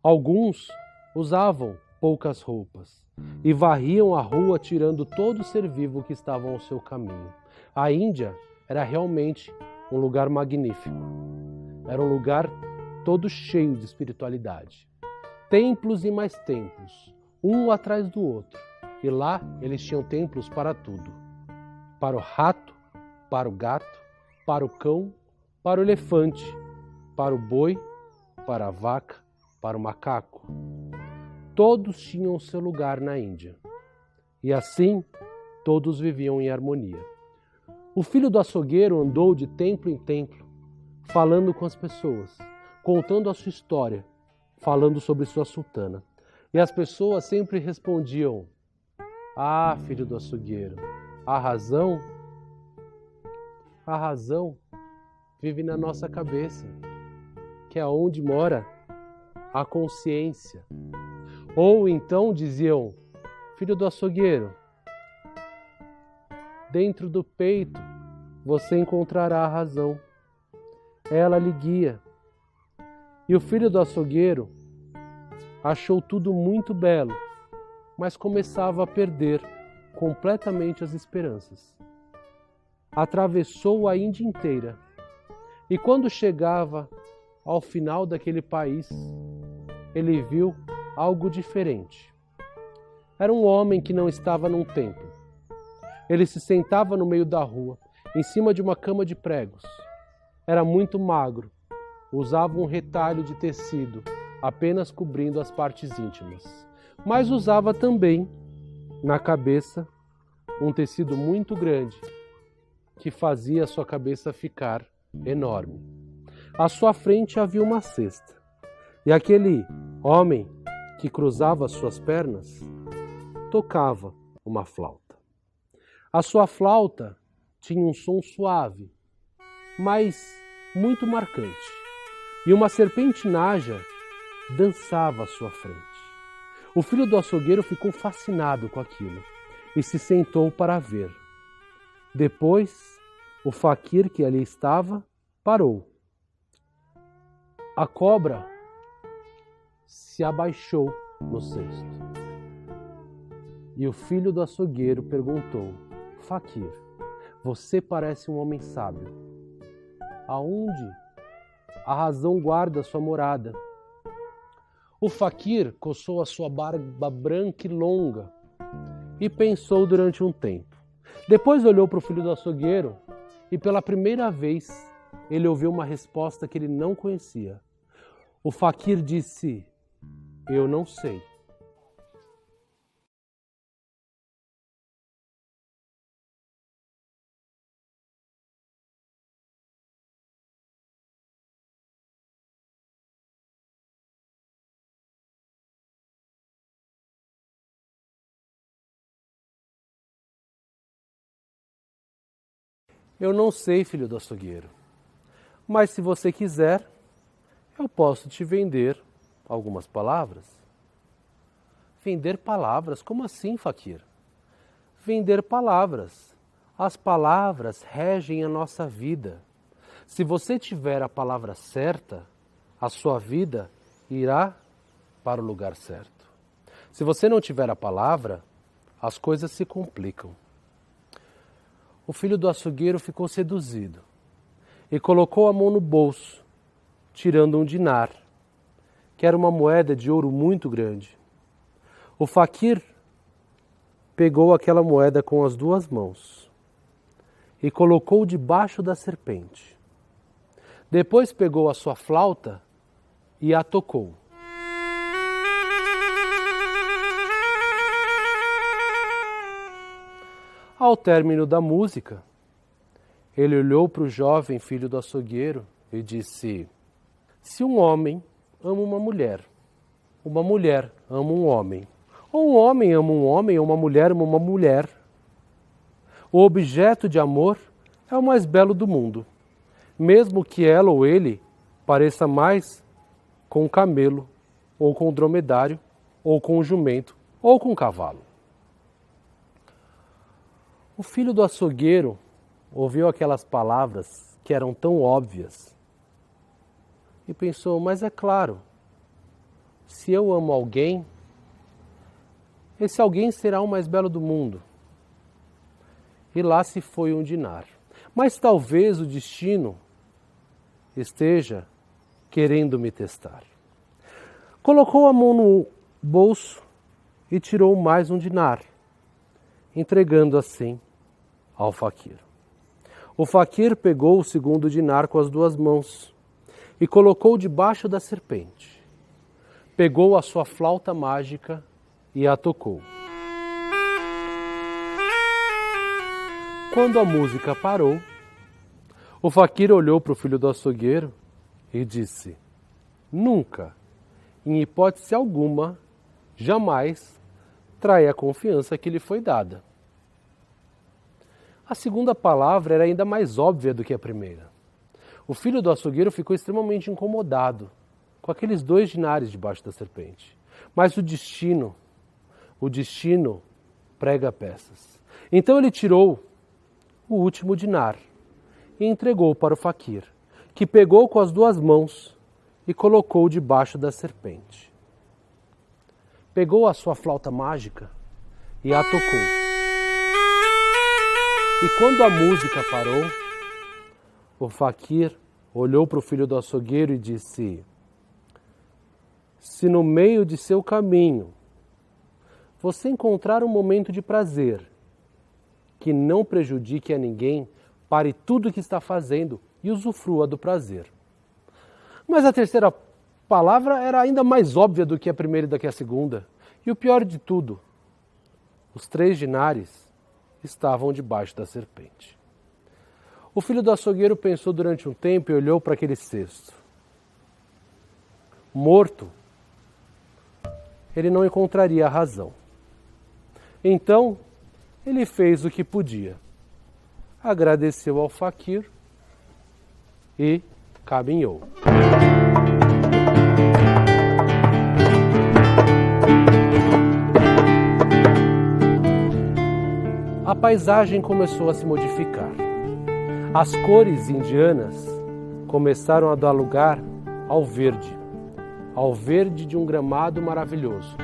Alguns usavam poucas roupas e varriam a rua tirando todo ser vivo que estava ao seu caminho. A Índia era realmente um lugar magnífico. Era um lugar todo cheio de espiritualidade. Templos e mais templos, um atrás do outro. E lá eles tinham templos para tudo. Para o rato, para o gato, para o cão, para o elefante, para o boi, para a vaca, para o macaco. Todos tinham o seu lugar na Índia. E assim, todos viviam em harmonia. O filho do açougueiro andou de templo em templo, falando com as pessoas, contando a sua história, falando sobre sua sultana. E as pessoas sempre respondiam, ah, filho do açougueiro, a razão vive na nossa cabeça, que é onde mora a consciência. Ou então diziam, filho do açougueiro, dentro do peito você encontrará a razão. Ela lhe guia. E o filho do açougueiro achou tudo muito belo, mas começava a perder completamente as esperanças. Atravessou a Índia inteira e quando chegava ao final daquele país, ele viu algo diferente. Era um homem que não estava num templo. Ele se sentava no meio da rua, em cima de uma cama de pregos. Era muito magro, usava um retalho de tecido, apenas cobrindo as partes íntimas. Mas usava também, na cabeça, um tecido muito grande, que fazia a sua cabeça ficar enorme. À sua frente havia uma cesta, e aquele homem que cruzava as suas pernas tocava uma flauta. A sua flauta tinha um som suave, mas muito marcante, e uma serpentinagem dançava à sua frente. O filho do açougueiro ficou fascinado com aquilo e se sentou para ver. Depois, o faquir que ali estava parou. A cobra se abaixou no cesto. E o filho do açougueiro perguntou, faquir, você parece um homem sábio. Aonde a razão guarda sua morada? O faquir coçou a sua barba branca e longa e pensou durante um tempo. Depois olhou para o filho do açougueiro e pela primeira vez ele ouviu uma resposta que ele não conhecia. O faquir disse: "Eu não sei." "Eu não sei, filho do açougueiro, mas se você quiser, eu posso te vender algumas palavras." "Vender palavras? Como assim, faquir?" "Vender palavras. As palavras regem a nossa vida. Se você tiver a palavra certa, a sua vida irá para o lugar certo. Se você não tiver a palavra, as coisas se complicam." O filho do açougueiro ficou seduzido e colocou a mão no bolso, tirando um dinar, que era uma moeda de ouro muito grande. O faquir pegou aquela moeda com as duas mãos e colocou debaixo da serpente. Depois pegou a sua flauta e a tocou. Ao término da música, ele olhou para o jovem filho do açougueiro e disse: "Se um homem ama uma mulher ama um homem, ou um homem ama um homem, ou uma mulher ama uma mulher, o objeto de amor é o mais belo do mundo, mesmo que ela ou ele pareça mais com um camelo, ou com um dromedário, ou com um jumento, ou com um cavalo." O filho do açougueiro ouviu aquelas palavras que eram tão óbvias e pensou: mas é claro, se eu amo alguém, esse alguém será o mais belo do mundo. E lá se foi um dinar. Mas talvez o destino esteja querendo me testar. Colocou a mão no bolso e tirou mais um dinar, entregando assim ao faquir. O faquir pegou o segundo dinar com as duas mãos e colocou debaixo da serpente. Pegou a sua flauta mágica e a tocou. Quando a música parou, o faquir olhou para o filho do açougueiro e disse: "Nunca, em hipótese alguma, jamais trai a confiança que lhe foi dada." A segunda palavra era ainda mais óbvia do que a primeira. O filho do açougueiro ficou extremamente incomodado com aqueles 2 dinares debaixo da serpente. Mas o destino prega peças. Então ele tirou o último dinar e entregou para o faquir, que pegou com as 2 mãos e colocou debaixo da serpente. Pegou a sua flauta mágica e a tocou. E quando a música parou, o faquir olhou para o filho do açougueiro e disse: "Se no meio de seu caminho você encontrar um momento de prazer que não prejudique a ninguém, pare tudo o que está fazendo e usufrua do prazer." Mas a terceira palavra era ainda mais óbvia do que a primeira e do que a segunda. E o pior de tudo, os 3 dinares estavam debaixo da serpente. O filho do açougueiro pensou durante um tempo e olhou para aquele cesto. Morto, ele não encontraria a razão. Então, ele fez o que podia. Agradeceu ao faquir e caminhou. A paisagem começou a se modificar. As cores indianas começaram a dar lugar ao verde de um gramado maravilhoso,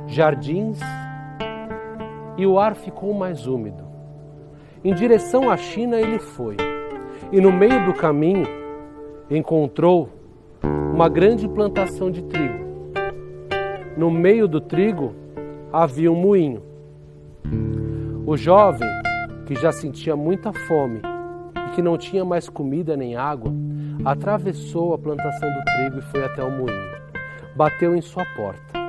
jardins, e o ar ficou mais úmido. Em direção à China ele foi, e no meio do caminho encontrou uma grande plantação de trigo. No meio do trigo havia um moinho. O jovem que já sentia muita fome e que não tinha mais comida nem água, atravessou a plantação do trigo e foi até o moinho. Bateu em sua porta.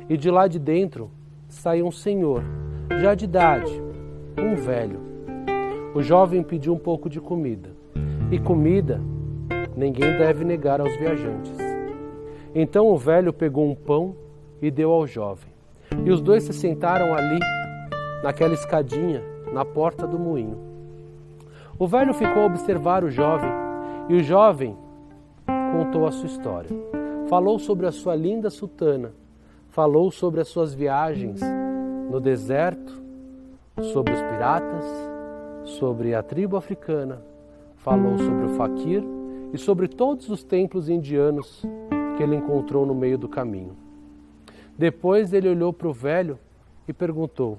E de lá de dentro saiu um senhor, já de idade, um velho. O jovem pediu um pouco de comida. E comida ninguém deve negar aos viajantes. Então o velho pegou um pão e deu ao jovem. E os dois se sentaram ali, naquela escadinha, na porta do moinho. O velho ficou a observar o jovem, e o jovem contou a sua história. Falou sobre a sua linda sultana, falou sobre as suas viagens no deserto, sobre os piratas, sobre a tribo africana, falou sobre o faquir e sobre todos os templos indianos que ele encontrou no meio do caminho. Depois ele olhou para o velho e perguntou: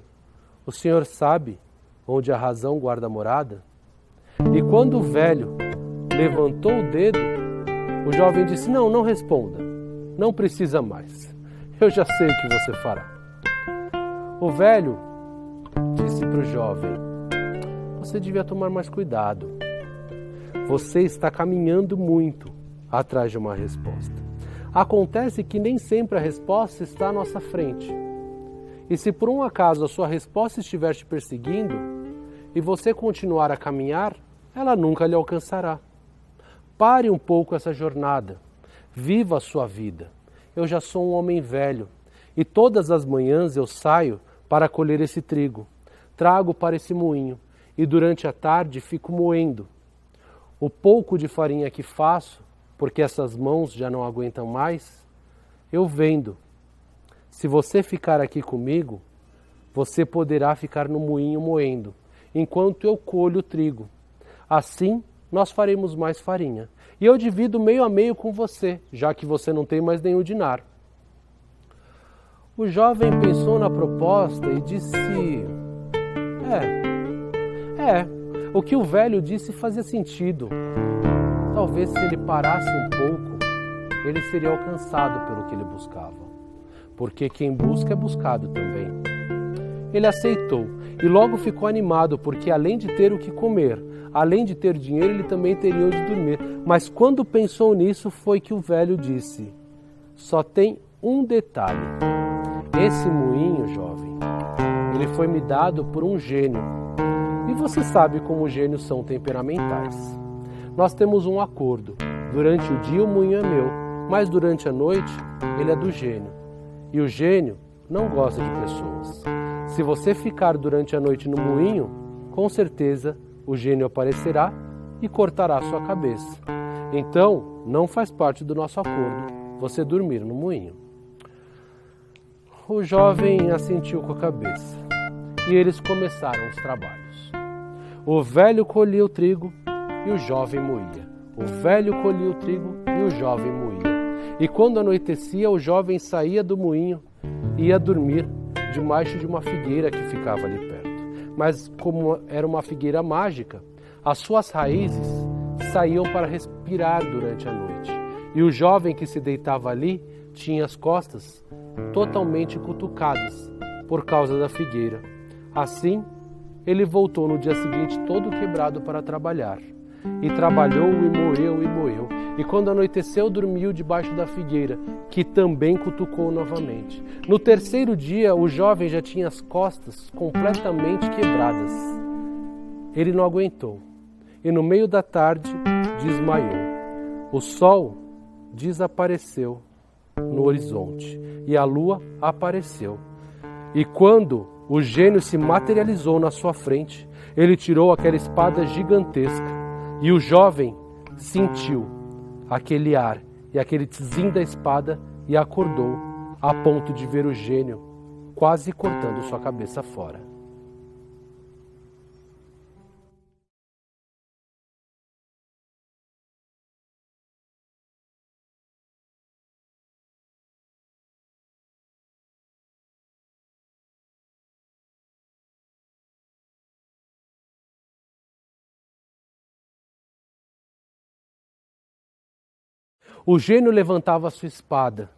"O senhor sabe onde a razão guarda morada?" E quando o velho levantou o dedo, o jovem disse: Não responda, não precisa mais, eu já sei o que você fará." O velho disse para o jovem: "Você devia tomar mais cuidado, você está caminhando muito atrás de uma resposta. Acontece que nem sempre a resposta está à nossa frente. E se por um acaso a sua resposta estiver te perseguindo e você continuar a caminhar, ela nunca lhe alcançará. Pare um pouco essa jornada, viva a sua vida. Eu já sou um homem velho e todas as manhãs eu saio para colher esse trigo, trago para esse moinho e durante a tarde fico moendo. O pouco de farinha que faço, porque essas mãos já não aguentam mais, eu vendo. Se você ficar aqui comigo, você poderá ficar no moinho moendo, enquanto eu colho o trigo. Assim, nós faremos mais farinha. E eu divido meio a meio com você, já que você não tem mais nenhum dinar." O jovem pensou na proposta e disse: o que o velho disse fazia sentido. Talvez se ele parasse um pouco, ele seria alcançado pelo que ele buscava. Porque quem busca é buscado também. Ele aceitou e logo ficou animado, porque além de ter o que comer, além de ter dinheiro, ele também teria onde dormir. Mas quando pensou nisso, foi que o velho disse: "Só tem um detalhe. Esse moinho, jovem, ele foi me dado por um gênio. E você sabe como os gênios são temperamentais. Nós temos um acordo. Durante o dia o moinho é meu, mas durante a noite ele é do gênio. E o gênio não gosta de pessoas. Se você ficar durante a noite no moinho, com certeza o gênio aparecerá e cortará sua cabeça. Então, não faz parte do nosso acordo você dormir no moinho." O jovem assentiu com a cabeça e eles começaram os trabalhos. O velho colhia o trigo e o jovem moía. O velho colhia o trigo e o jovem moía. E quando anoitecia, o jovem saía do moinho e ia dormir debaixo de uma figueira que ficava ali perto. Mas como era uma figueira mágica, as suas raízes saíam para respirar durante a noite. E o jovem que se deitava ali tinha as costas totalmente cutucadas por causa da figueira. Assim, ele voltou no dia seguinte todo quebrado para trabalhar. E trabalhou e moeu e moeu. E quando anoiteceu, dormiu debaixo da figueira, que também cutucou novamente. No terceiro dia, o jovem já tinha as costas completamente quebradas. Ele não aguentou. E no meio da tarde, desmaiou. O sol desapareceu no horizonte e a lua apareceu. E quando o gênio se materializou na sua frente, ele tirou aquela espada gigantesca. E o jovem sentiu aquele ar e aquele tzim da espada e acordou a ponto de ver o gênio quase cortando sua cabeça fora. O gênio levantava sua espada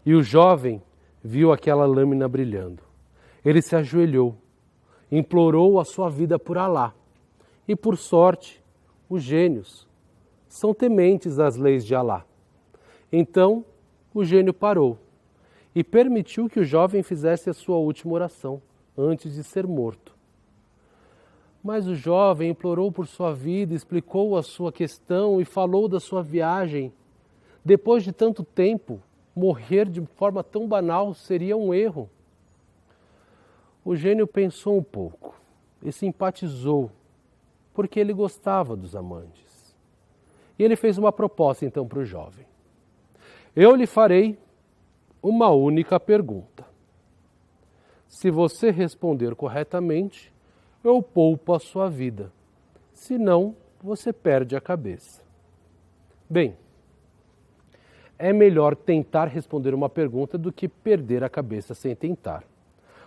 e o jovem viu aquela lâmina brilhando. Ele se ajoelhou implorou a sua vida por Alá. E por sorte, os gênios são tementes às leis de Alá. Então, o gênio parou e permitiu que o jovem fizesse a sua última oração antes de ser morto. Mas o jovem implorou por sua vida, explicou a sua questão e falou da sua viagem. Depois de tanto tempo, morrer de forma tão banal seria um erro. O gênio pensou um pouco e simpatizou, porque ele gostava dos amantes. E ele fez uma proposta então para o jovem. Eu lhe farei uma única pergunta. Se você responder corretamente, eu poupo a sua vida. Se não, você perde a cabeça. Bem, é melhor tentar responder uma pergunta do que perder a cabeça sem tentar.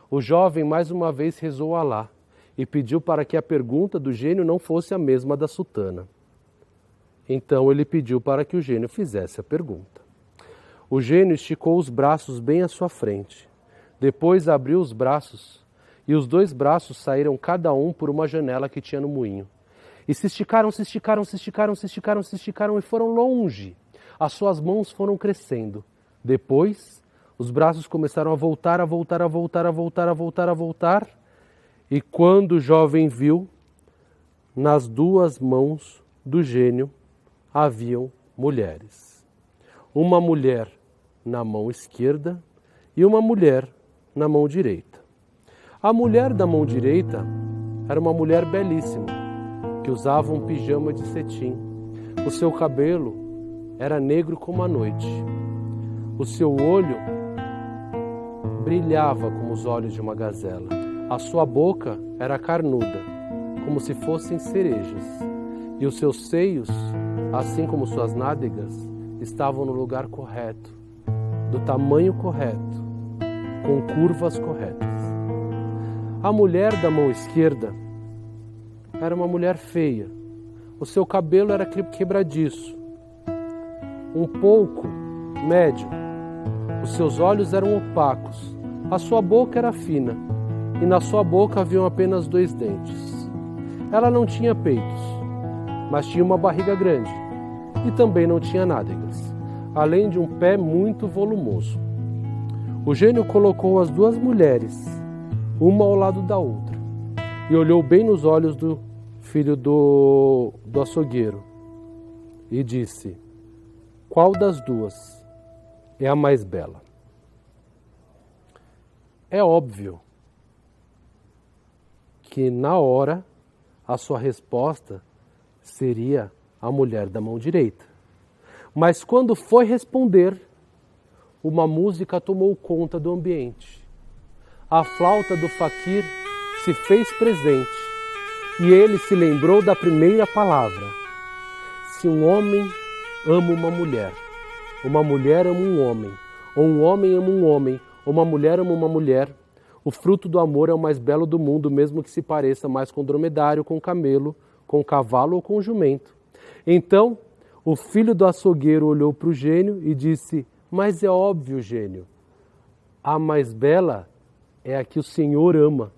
O jovem mais uma vez rezou a Alá e pediu para que a pergunta do gênio não fosse a mesma da sultana. Então ele pediu para que o gênio fizesse a pergunta. O gênio esticou os braços bem à sua frente. Depois abriu os braços e os 2 braços saíram cada um por uma janela que tinha no moinho. E se esticaram e foram longe. As suas mãos foram crescendo. Depois, os braços começaram a voltar. E quando o jovem viu, nas 2 mãos do gênio haviam mulheres. Uma mulher na mão esquerda e uma mulher na mão direita. A mulher da mão direita era uma mulher belíssima, que usava um pijama de cetim. O seu cabelo era negro como a noite. O seu olho brilhava como os olhos de uma gazela. A sua boca era carnuda, como se fossem cerejas. E os seus seios, assim como suas nádegas, estavam no lugar correto, do tamanho correto, com curvas corretas. A mulher da mão esquerda era uma mulher feia. O seu cabelo era quebradiço, um pouco médio. Os seus olhos eram opacos. A sua boca era fina e na sua boca haviam apenas 2 dentes. Ela não tinha peitos, mas tinha uma barriga grande e também não tinha nádegas, além de um pé muito volumoso. O gênio colocou as 2 mulheres, uma ao lado da outra, e olhou bem nos olhos do filho do açougueiro e disse: qual das 2 é a mais bela? É óbvio que na hora a sua resposta seria a mulher da mão direita. Mas quando foi responder, uma música tomou conta do ambiente. A flauta do faquir se fez presente e ele se lembrou da primeira palavra. Se um homem ama uma mulher ama um homem, ou um homem ama um homem, ou uma mulher, o fruto do amor é o mais belo do mundo, mesmo que se pareça mais com dromedário, com camelo, com cavalo ou com jumento. Então, o filho do açougueiro olhou para o gênio e disse: mas é óbvio, gênio, a mais bela é a que o Senhor ama.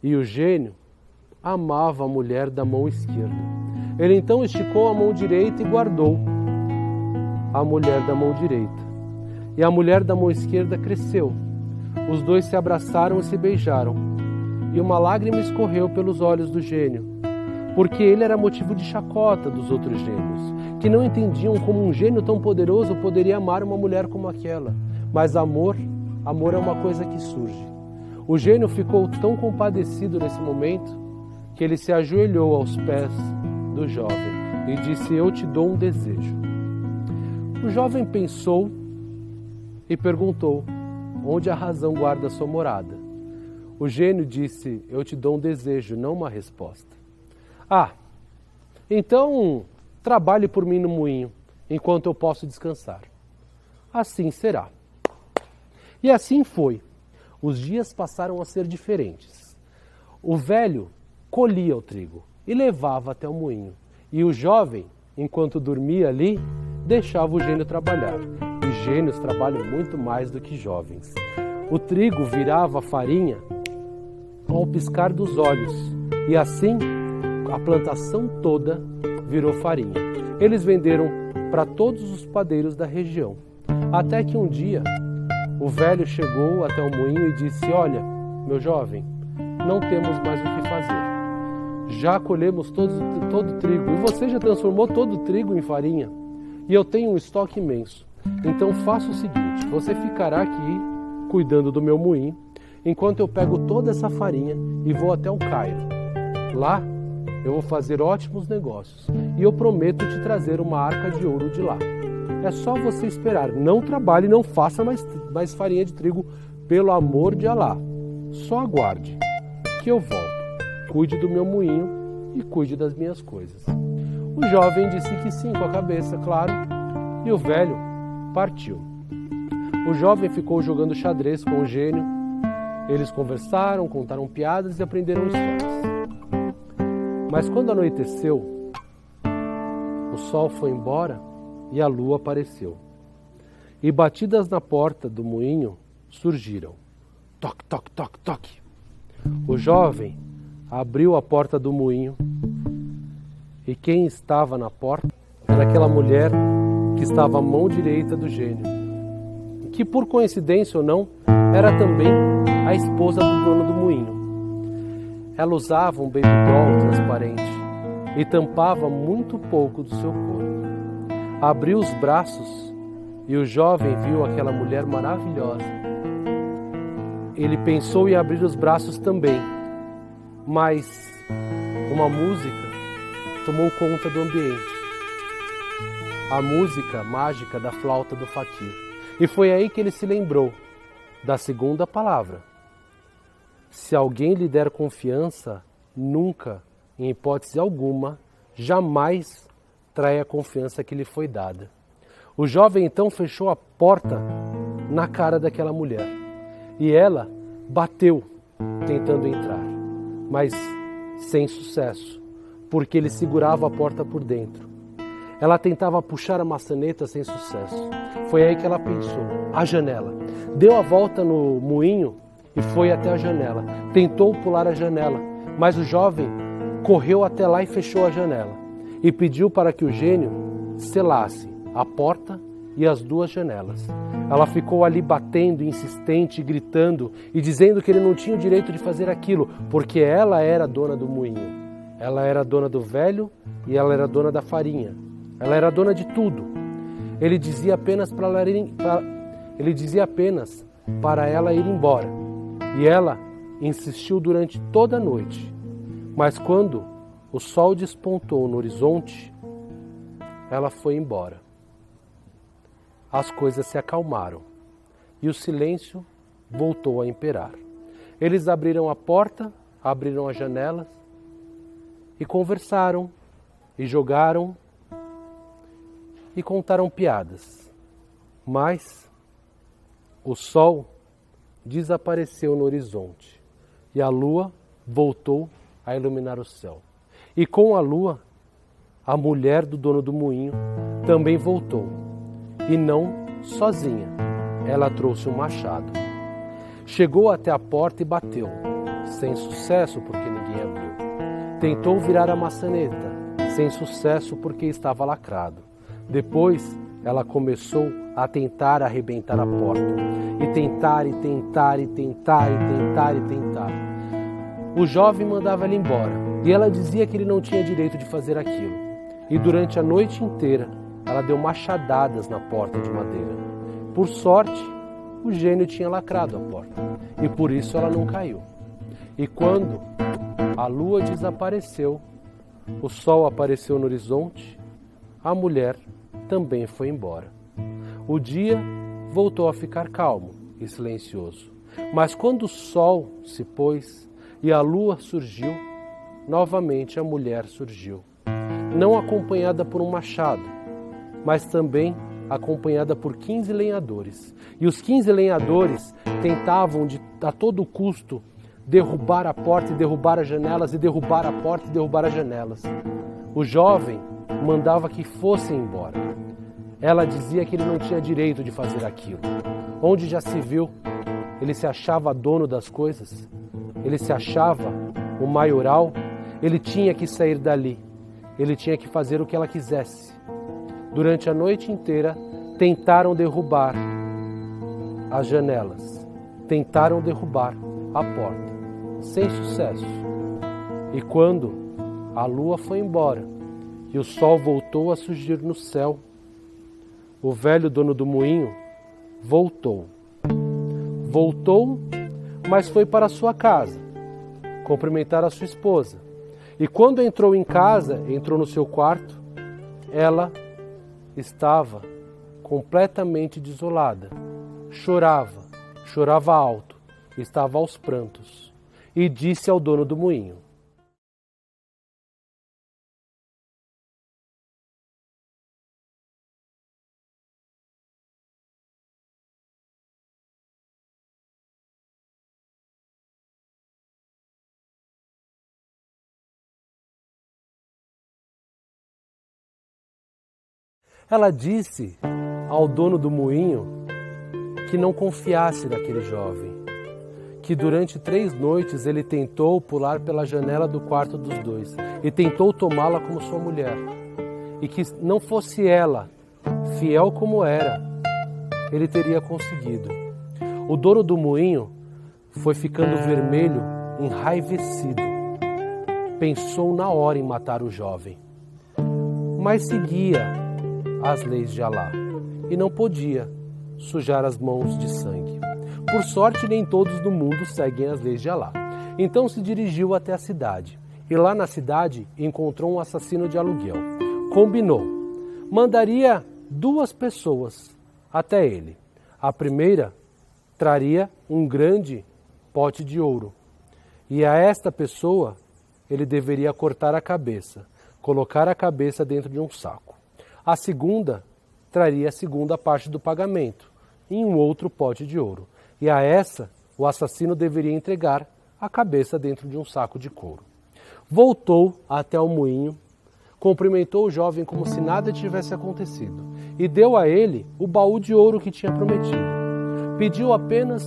E o gênio amava a mulher da mão esquerda. Ele então esticou a mão direita e guardou a mulher da mão direita. E a mulher da mão esquerda cresceu. Os 2 se abraçaram e se beijaram. E uma lágrima escorreu pelos olhos do gênio, porque ele era motivo de chacota dos outros gênios, que não entendiam como um gênio tão poderoso poderia amar uma mulher como aquela. Mas amor é uma coisa que surge. O gênio ficou tão compadecido nesse momento que ele se ajoelhou aos pés do jovem e disse: eu te dou um desejo. O jovem pensou e perguntou: onde a razão guarda sua morada? O gênio disse: eu te dou um desejo, não uma resposta. Ah, então trabalhe por mim no moinho, enquanto eu posso descansar. Assim será. E assim foi. Os dias passaram a ser diferentes. O velho colhia o trigo e levava até o moinho. E o jovem, enquanto dormia ali, deixava o gênio trabalhar. E gênios trabalham muito mais do que jovens. O trigo virava farinha ao piscar dos olhos, e assim a plantação toda virou farinha. Eles venderam para todos os padeiros da região, até que um dia o velho chegou até o moinho e disse: olha, meu jovem, não temos mais o que fazer. Já colhemos todo o trigo e você já transformou todo o trigo em farinha. E eu tenho um estoque imenso. Então faça o seguinte, você ficará aqui cuidando do meu moinho, enquanto eu pego toda essa farinha e vou até o Cairo. Lá eu vou fazer ótimos negócios e eu prometo te trazer uma arca de ouro de lá. É só você esperar, não trabalhe, não faça mais farinha de trigo, pelo amor de Alá. Só aguarde que eu volto. Cuide do meu moinho e cuide das minhas coisas. O jovem disse que sim, com a cabeça, claro, e o velho partiu. O jovem ficou jogando xadrez com o gênio. Eles conversaram, contaram piadas e aprenderam histórias. Mas quando anoiteceu, o sol foi embora e a lua apareceu. E batidas na porta do moinho surgiram. Toque, toque, toque, toque. O jovem abriu a porta do moinho e quem estava na porta era aquela mulher que estava à mão direita do gênio, que por coincidência ou não, era também a esposa do dono do moinho. Ela usava um baby doll transparente e tampava muito pouco do seu corpo. Abriu os braços e o jovem viu aquela mulher maravilhosa. Ele pensou em abrir os braços também, mas uma música tomou conta do ambiente. A música mágica da flauta do faquir. E foi aí que ele se lembrou da segunda palavra. Se alguém lhe der confiança, nunca, em hipótese alguma, jamais trai a confiança que lhe foi dada. O jovem então fechou a porta na cara daquela mulher. E ela bateu tentando entrar, mas sem sucesso, porque ele segurava a porta por dentro. Ela tentava puxar a maçaneta sem sucesso. Foi aí que ela pensou, a janela. Deu a volta no moinho e foi até a janela. Tentou pular a janela, mas o jovem correu até lá e fechou a janela. E pediu para que o gênio selasse a porta e as duas janelas. Ela ficou ali batendo, insistente, gritando e dizendo que ele não tinha o direito de fazer aquilo, porque ela era dona do moinho. Ela era dona do velho e ela era dona da farinha. Ela era dona de tudo. Ele dizia apenas para ela ir embora. E ela insistiu durante toda a noite. Mas quando o sol despontou no horizonte, ela foi embora. As coisas se acalmaram e o silêncio voltou a imperar. Eles abriram a porta, abriram as janelas e conversaram e jogaram e contaram piadas. Mas o sol desapareceu no horizonte e a lua voltou a iluminar o céu. E com a lua, a mulher do dono do moinho também voltou. E não sozinha, ela trouxe um machado. Chegou até a porta e bateu, sem sucesso porque ninguém abriu. Tentou virar a maçaneta, sem sucesso porque estava lacrado. Depois, ela começou a tentar arrebentar a porta. E tentar, e tentar, e tentar, e tentar, e tentar. O jovem mandava ela embora, e ela dizia que ele não tinha direito de fazer aquilo. E durante a noite inteira, ela deu machadadas na porta de madeira. Por sorte, o gênio tinha lacrado a porta, e por isso ela não caiu. E quando a lua desapareceu, o sol apareceu no horizonte, a mulher também foi embora. O dia voltou a ficar calmo e silencioso. Mas quando o sol se pôs e a lua surgiu, novamente a mulher surgiu. Não acompanhada por um machado, mas também acompanhada por 15 lenhadores. E os 15 lenhadores tentavam a todo custo derrubar a porta e derrubar as janelas, e derrubar a porta e derrubar as janelas. O jovem mandava que fossem embora. Ela dizia que ele não tinha direito de fazer aquilo. Onde já se viu, ele se achava dono das coisas. ele se achava o maioral, ele tinha que sair dali. Ele tinha que fazer o que ela quisesse. Durante a noite inteira, tentaram derrubar as janelas, tentaram derrubar a porta, sem sucesso. E quando a lua foi embora e o sol voltou a surgir no céu, o velho dono do moinho voltou. Voltou, mas foi para sua casa, cumprimentar a sua esposa. E quando entrou em casa, entrou no seu quarto, ela estava completamente desolada. Chorava alto, estava aos prantos. E disse ao dono do moinho: Ela disse ao dono do moinho que não confiasse naquele jovem, que durante 3 noites ele tentou pular pela janela do quarto dos dois e tentou tomá-la como sua mulher, e que não fosse ela, fiel como era, ele teria conseguido. O dono do moinho foi ficando vermelho, enraivecido. Pensou na hora em matar o jovem, mas seguia as leis de Alá e não podia sujar as mãos de sangue. Por sorte, nem todos no mundo seguem as leis de Alá. Então se dirigiu até a cidade e lá na cidade encontrou um assassino de aluguel. Combinou, mandaria 2 pessoas até ele. A primeira traria um grande pote de ouro e a esta pessoa ele deveria cortar a cabeça, colocar a cabeça dentro de um saco. A segunda traria a segunda parte do pagamento em um outro pote de ouro. E a essa, o assassino deveria entregar a cabeça dentro de um saco de couro. Voltou até o moinho, cumprimentou o jovem como se nada tivesse acontecido e deu a ele o baú de ouro que tinha prometido. Pediu apenas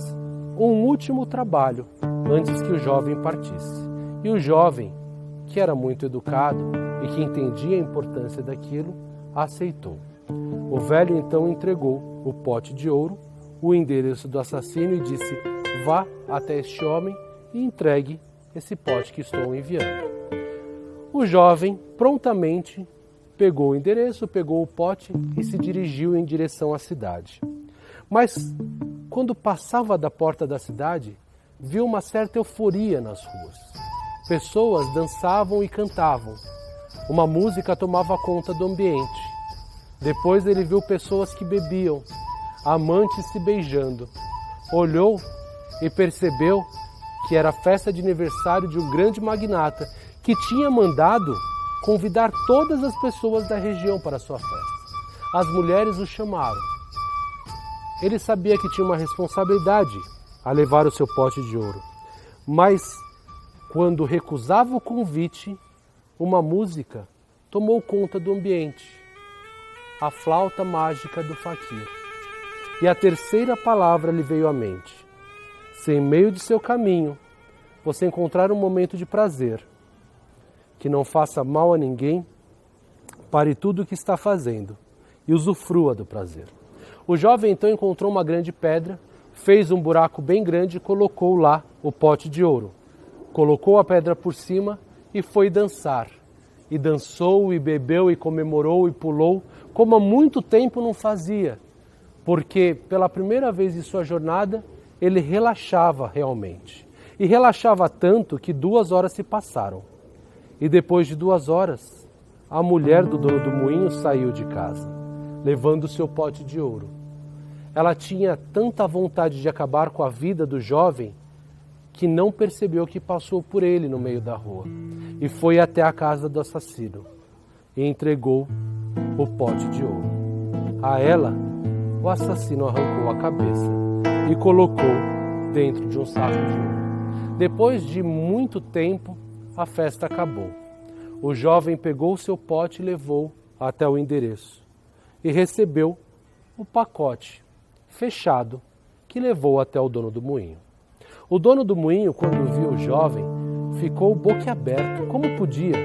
um último trabalho antes que o jovem partisse. E o jovem, que era muito educado e que entendia a importância daquilo, aceitou. O velho então entregou o pote de ouro, o endereço do assassino e disse: vá até este homem e entregue esse pote que estou enviando. O jovem prontamente pegou o endereço, pegou o pote e se dirigiu em direção à cidade. Mas quando passava da porta da cidade, viu uma certa euforia nas ruas. Pessoas dançavam e cantavam. Uma música tomava conta do ambiente. Depois ele viu pessoas que bebiam, amantes se beijando. Olhou e percebeu que era a festa de aniversário de um grande magnata que tinha mandado convidar todas as pessoas da região para a sua festa. As mulheres o chamaram. Ele sabia que tinha uma responsabilidade a levar o seu pote de ouro, mas quando recusava o convite, uma música tomou conta do ambiente. A flauta mágica do faquir. E a terceira palavra lhe veio à mente: se em meio de seu caminho você encontrar um momento de prazer, que não faça mal a ninguém, pare tudo o que está fazendo e usufrua do prazer. O jovem então encontrou uma grande pedra, fez um buraco bem grande e colocou lá o pote de ouro. Colocou a pedra por cima e foi dançar. E dançou, e bebeu, e comemorou, e pulou, como há muito tempo não fazia. Porque pela primeira vez em sua jornada, ele relaxava realmente. E relaxava tanto que 2 horas se passaram. E depois de 2 horas, a mulher do dono do moinho saiu de casa, levando o seu pote de ouro. Ela tinha tanta vontade de acabar com a vida do jovem que não percebeu que passou por ele no meio da rua e foi até a casa do assassino e entregou o pote de ouro. A ela, o assassino arrancou a cabeça e colocou dentro de um saco de ouro. Depois de muito tempo, a festa acabou. O jovem pegou o seu pote e levou até o endereço e recebeu o pacote fechado que levou até o dono do moinho. O dono do moinho, quando viu o jovem, ficou boquiaberto. Como podia?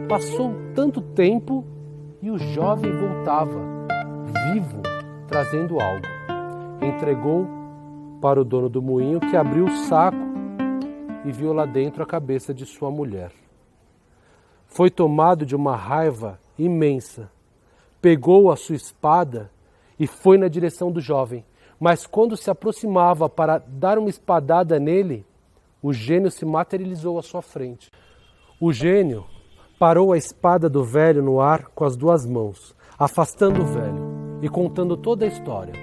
Passou tanto tempo e o jovem voltava, vivo, trazendo algo. Entregou para o dono do moinho, que abriu o saco e viu lá dentro a cabeça de sua mulher. Foi tomado de uma raiva imensa. Pegou a sua espada e foi na direção do jovem. Mas quando se aproximava para dar uma espadada nele, o gênio se materializou à sua frente. O gênio parou a espada do velho no ar com as duas mãos, afastando o velho e contando toda a história,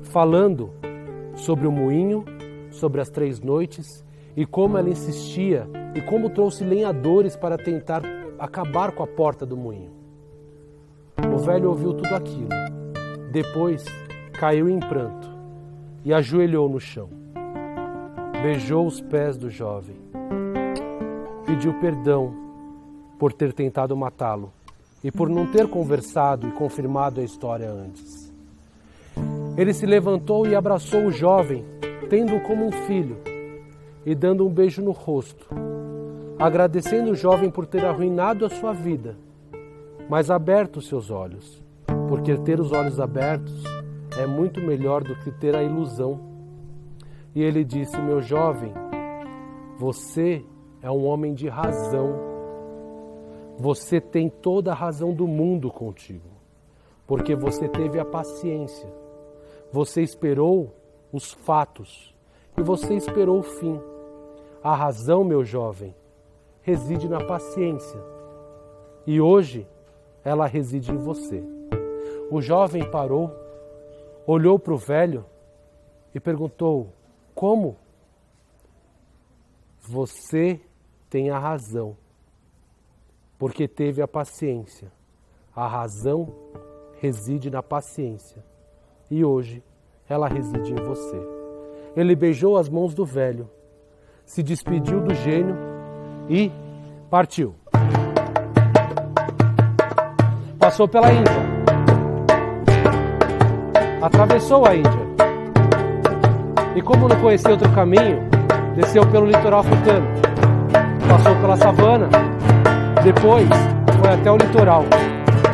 falando sobre o moinho, sobre as 3 noites e como ela insistia e como trouxe lenhadores para tentar acabar com a porta do moinho. O velho ouviu tudo aquilo. Depois caiu em pranto e ajoelhou no chão. Beijou os pés do jovem. Pediu perdão por ter tentado matá-lo e por não ter conversado e confirmado a história antes. Ele se levantou e abraçou o jovem, tendo-o como um filho, e dando um beijo no rosto, agradecendo o jovem por ter arruinado a sua vida, mas aberto os seus olhos, porque ter os olhos abertos é muito melhor do que ter a ilusão. E ele disse: meu jovem, você é um homem de razão. Você tem toda a razão do mundo contigo, porque você teve a paciência. Você esperou os fatos e você esperou o fim. A razão, meu jovem, reside na paciência. E hoje ela reside em você. O jovem parou, olhou para o velho e perguntou: como? Você tem a razão, porque teve a paciência. A razão reside na paciência. E hoje ela reside em você. Ele beijou as mãos do velho, se despediu do gênio e partiu. Passou pela Índia. Atravessou a Índia. E como não conhecia outro caminho, desceu pelo litoral africano. Passou pela savana. Depois foi até o litoral,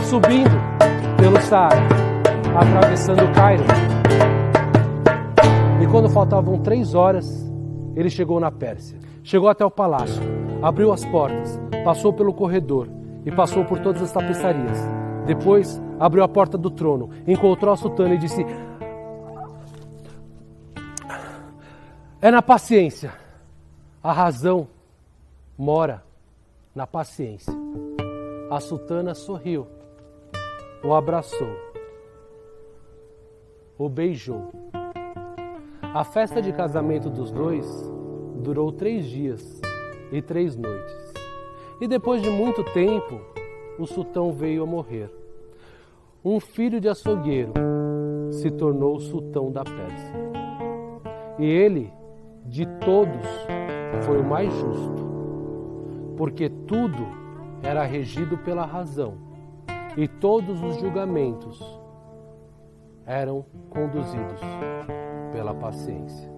subindo pelo Saara, atravessando o Cairo. E quando faltavam 3 horas, ele chegou na Pérsia. Chegou até o palácio, abriu as portas, passou pelo corredor e passou por todas as tapeçarias. Depois abriu a porta do trono, encontrou a sultana e disse: é na paciência. A razão mora na paciência. A sultana sorriu, o abraçou, o beijou. A festa de casamento dos dois durou 3 dias e 3 noites. E depois de muito tempo, o sultão veio a morrer. Um filho de açougueiro se tornou o sultão da Pérsia. E ele, de todos, foi o mais justo, porque tudo era regido pela razão e todos os julgamentos eram conduzidos pela paciência.